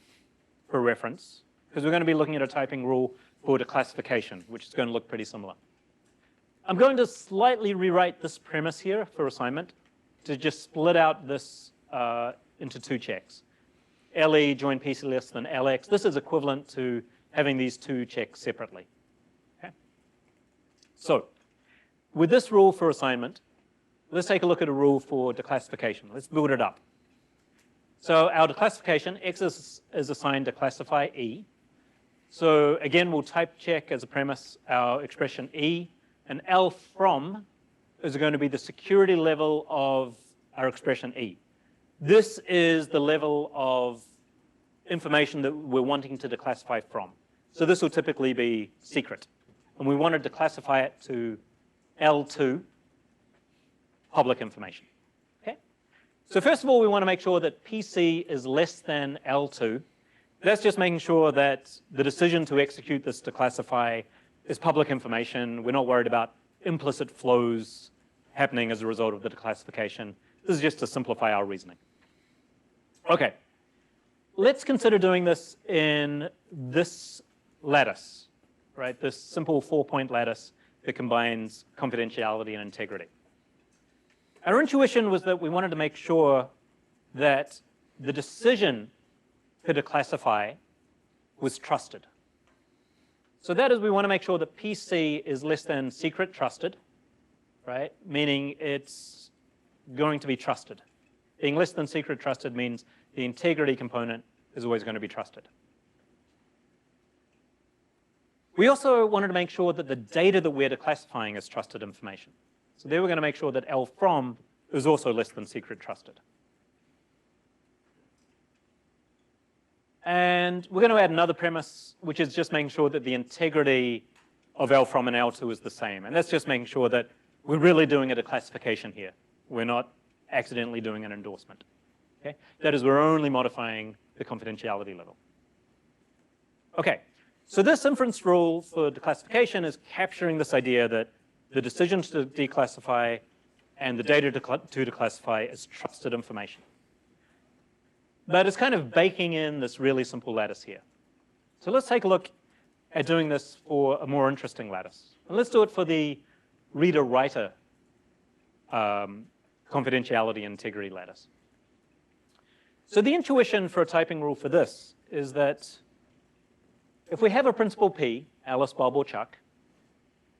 for reference, because we're going to be looking at a typing rule for declassification, which is going to look pretty similar. I'm going to slightly rewrite this premise here for assignment to just split out this into two checks. LE join PC less than LX. This is equivalent to having these two checks separately. Okay? So with this rule for assignment, let's take a look at a rule for declassification. Let's build it up. So our declassification, X is assigned to classify E. So again, we'll type check as a premise our expression E, and L from is going to be the security level of our expression E. This is the level of information that we're wanting to declassify from. So this will typically be secret. And we want to declassify it to L2, public information. Okay? So first of all, we want to make sure that PC is less than L2. That's just making sure that the decision to execute this declassify is public information. We're not worried about implicit flows happening as a result of the declassification. This is just to simplify our reasoning. Okay, let's consider doing this in this lattice, right? This simple 4-point lattice that combines confidentiality and integrity. Our intuition was that we wanted to make sure that the decision to declassify was trusted. So that is, we want to make sure that PC is less than secret trusted, right? Meaning it's going to be trusted. Being less than secret trusted means the integrity component is always going to be trusted. We also wanted to make sure that the data that we're declassifying is trusted information. So there we're going to make sure that L from is also less than secret trusted. And we're going to add another premise, which is just making sure that the integrity of L from and L2 is the same. And that's just making sure that we're really doing a declassification here. We're not accidentally doing an endorsement. Okay? That is, we're only modifying the confidentiality level. Okay, so this inference rule for declassification is capturing this idea that the decision to declassify and the data to declassify is trusted information. But it's kind of baking in this really simple lattice here. So let's take a look at doing this for a more interesting lattice. And let's do it for the reader-writer confidentiality and integrity lattice. So the intuition for a typing rule for this is that if we have a principal P, Alice, Bob, or Chuck,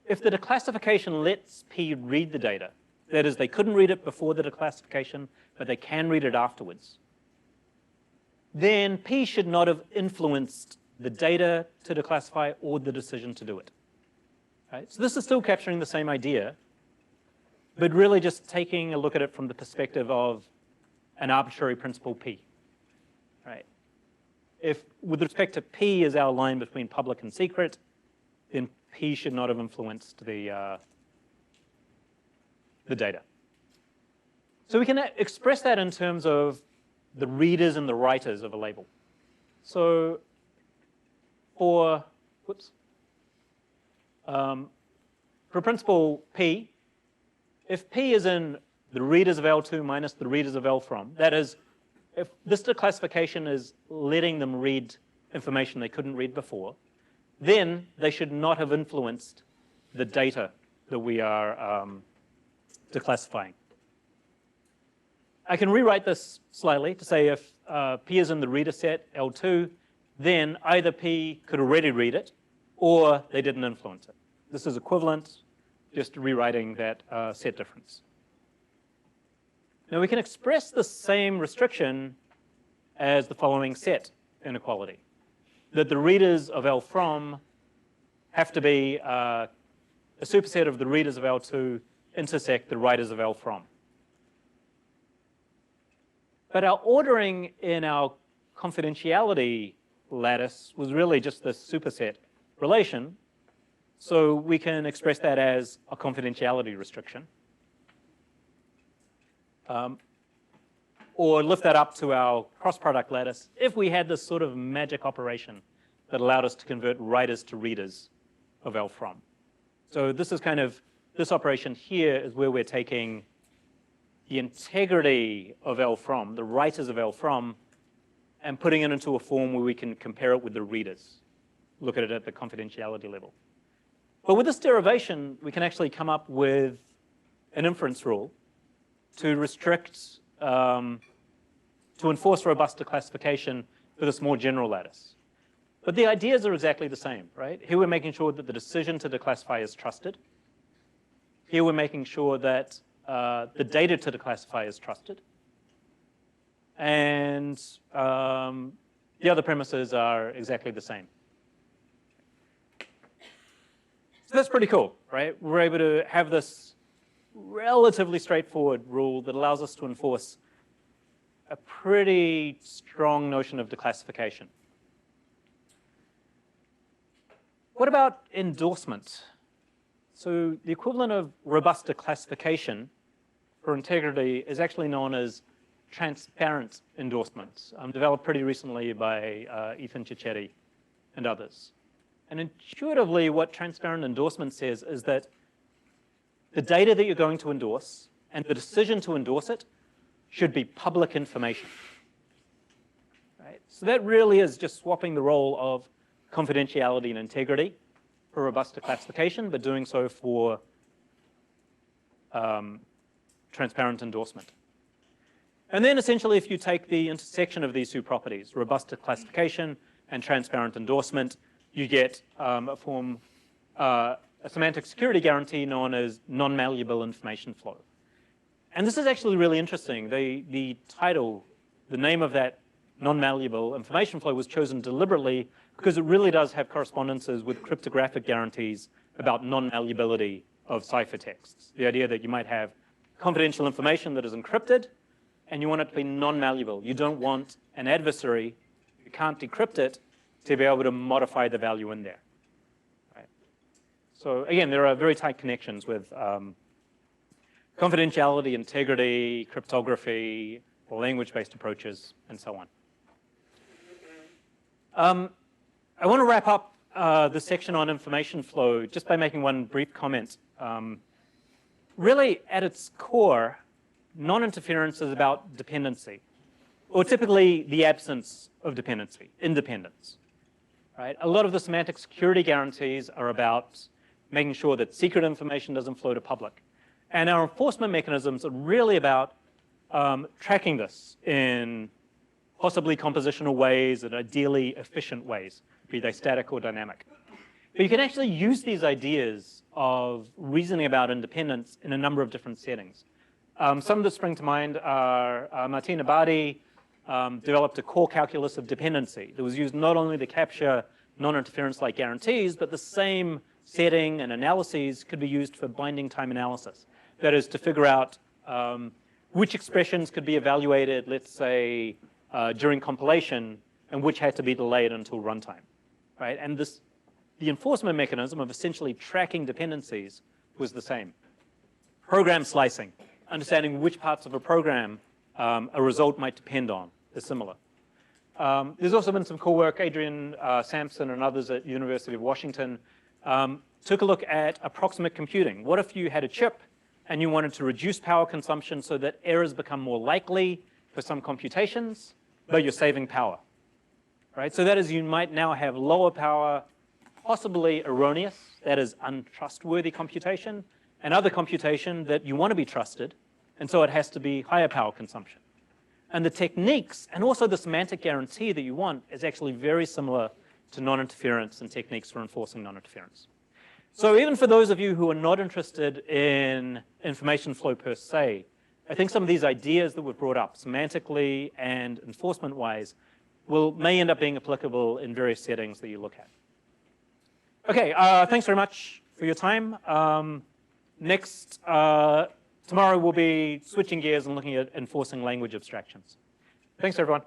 if the declassification lets P read the data, that is, they couldn't read it before the declassification, but they can read it afterwards, then P should not have influenced the data to declassify or the decision to do it. Right? So this is still capturing the same idea, but really just taking a look at it from the perspective of an arbitrary principal P. Right? If, with respect to P is our line between public and secret, then P should not have influenced the data. So we can express that in terms of the readers and the writers of a label. So for, for principal P, if P is in the readers of L2 minus the readers of L from, that is, if this declassification is letting them read information they couldn't read before, then they should not have influenced the data that we are declassifying. I can rewrite this slightly to say if P is in the reader set L2, then either P could already read it or they didn't influence it. This is equivalent, just rewriting that set difference. Now we can express the same restriction as the following set inequality, that the readers of L from have to be a superset of the readers of L2 intersect the writers of L from. But our ordering in our confidentiality lattice was really just this superset relation, so we can express that as a confidentiality restriction. Or lift that up to our cross-product lattice if we had this sort of magic operation that allowed us to convert writers to readers of L from. So this is kind of, this operation here is where we're taking the integrity of L from, the writers of L from, and putting it into a form where we can compare it with the readers, look at it at the confidentiality level. But with this derivation, we can actually come up with an inference rule to restrict, to enforce robust declassification for this more general lattice. But the ideas are exactly the same, right? Here we're making sure that the decision to declassify is trusted. Here we're making sure that the data to declassify is trusted. And the other premises are exactly the same. So that's pretty cool, right? We're able to have this relatively straightforward rule that allows us to enforce a pretty strong notion of declassification. What about endorsement? So the equivalent of robust declassification for integrity is actually known as transparent endorsement, developed pretty recently by Ethan Cicchetti and others. And intuitively, what transparent endorsement says is that the data that you're going to endorse and the decision to endorse it should be public information. Right? So that really is just swapping the role of confidentiality and integrity for robust declassification, but doing so for transparent endorsement. And then essentially, if you take the intersection of these two properties, robust declassification and transparent endorsement, you get a form, a semantic security guarantee known as non-malleable information flow. And this is actually really interesting. The title, the name of that non-malleable information flow was chosen deliberately because it really does have correspondences with cryptographic guarantees about non-malleability of ciphertexts. The idea that you might have confidential information that is encrypted and you want it to be non-malleable. You don't want an adversary who can't decrypt it to be able to modify the value in there. Right? So again, there are very tight connections with confidentiality, integrity, cryptography, language-based approaches, and so on. I want to wrap up this section on information flow just by making one brief comment. Really, at its core, non-interference is about dependency, or typically the absence of dependency, independence. Right? A lot of the semantic security guarantees are about making sure that secret information doesn't flow to public. And our enforcement mechanisms are really about tracking this in possibly compositional ways and ideally efficient ways, be they static or dynamic. But you can actually use these ideas of reasoning about independence in a number of different settings. Some that spring to mind are Martina Bardi developed a core calculus of dependency that was used not only to capture non-interference-like guarantees, but the same setting and analyses could be used for binding time analysis. That is, to figure out which expressions could be evaluated, let's say, during compilation, and which had to be delayed until runtime, right? And the enforcement mechanism of essentially tracking dependencies was the same. Program slicing, understanding which parts of a program a result might depend on, is similar. There's also been some cool work. Adrian Sampson and others at University of Washington took a look at approximate computing. What if you had a chip and you wanted to reduce power consumption so that errors become more likely for some computations, but you're saving power, right? So that is, you might now have lower power, possibly erroneous, that is untrustworthy computation, and other computation that you want to be trusted, and so it has to be higher power consumption. And the techniques, and also the semantic guarantee that you want, is actually very similar to non-interference and techniques for enforcing non-interference. So even for those of you who are not interested in information flow per se, I think some of these ideas that were brought up semantically and enforcement-wise may end up being applicable in various settings that you look at. Okay, thanks very much for your time. Tomorrow we'll be switching gears and looking at enforcing language abstractions. Thanks, everyone.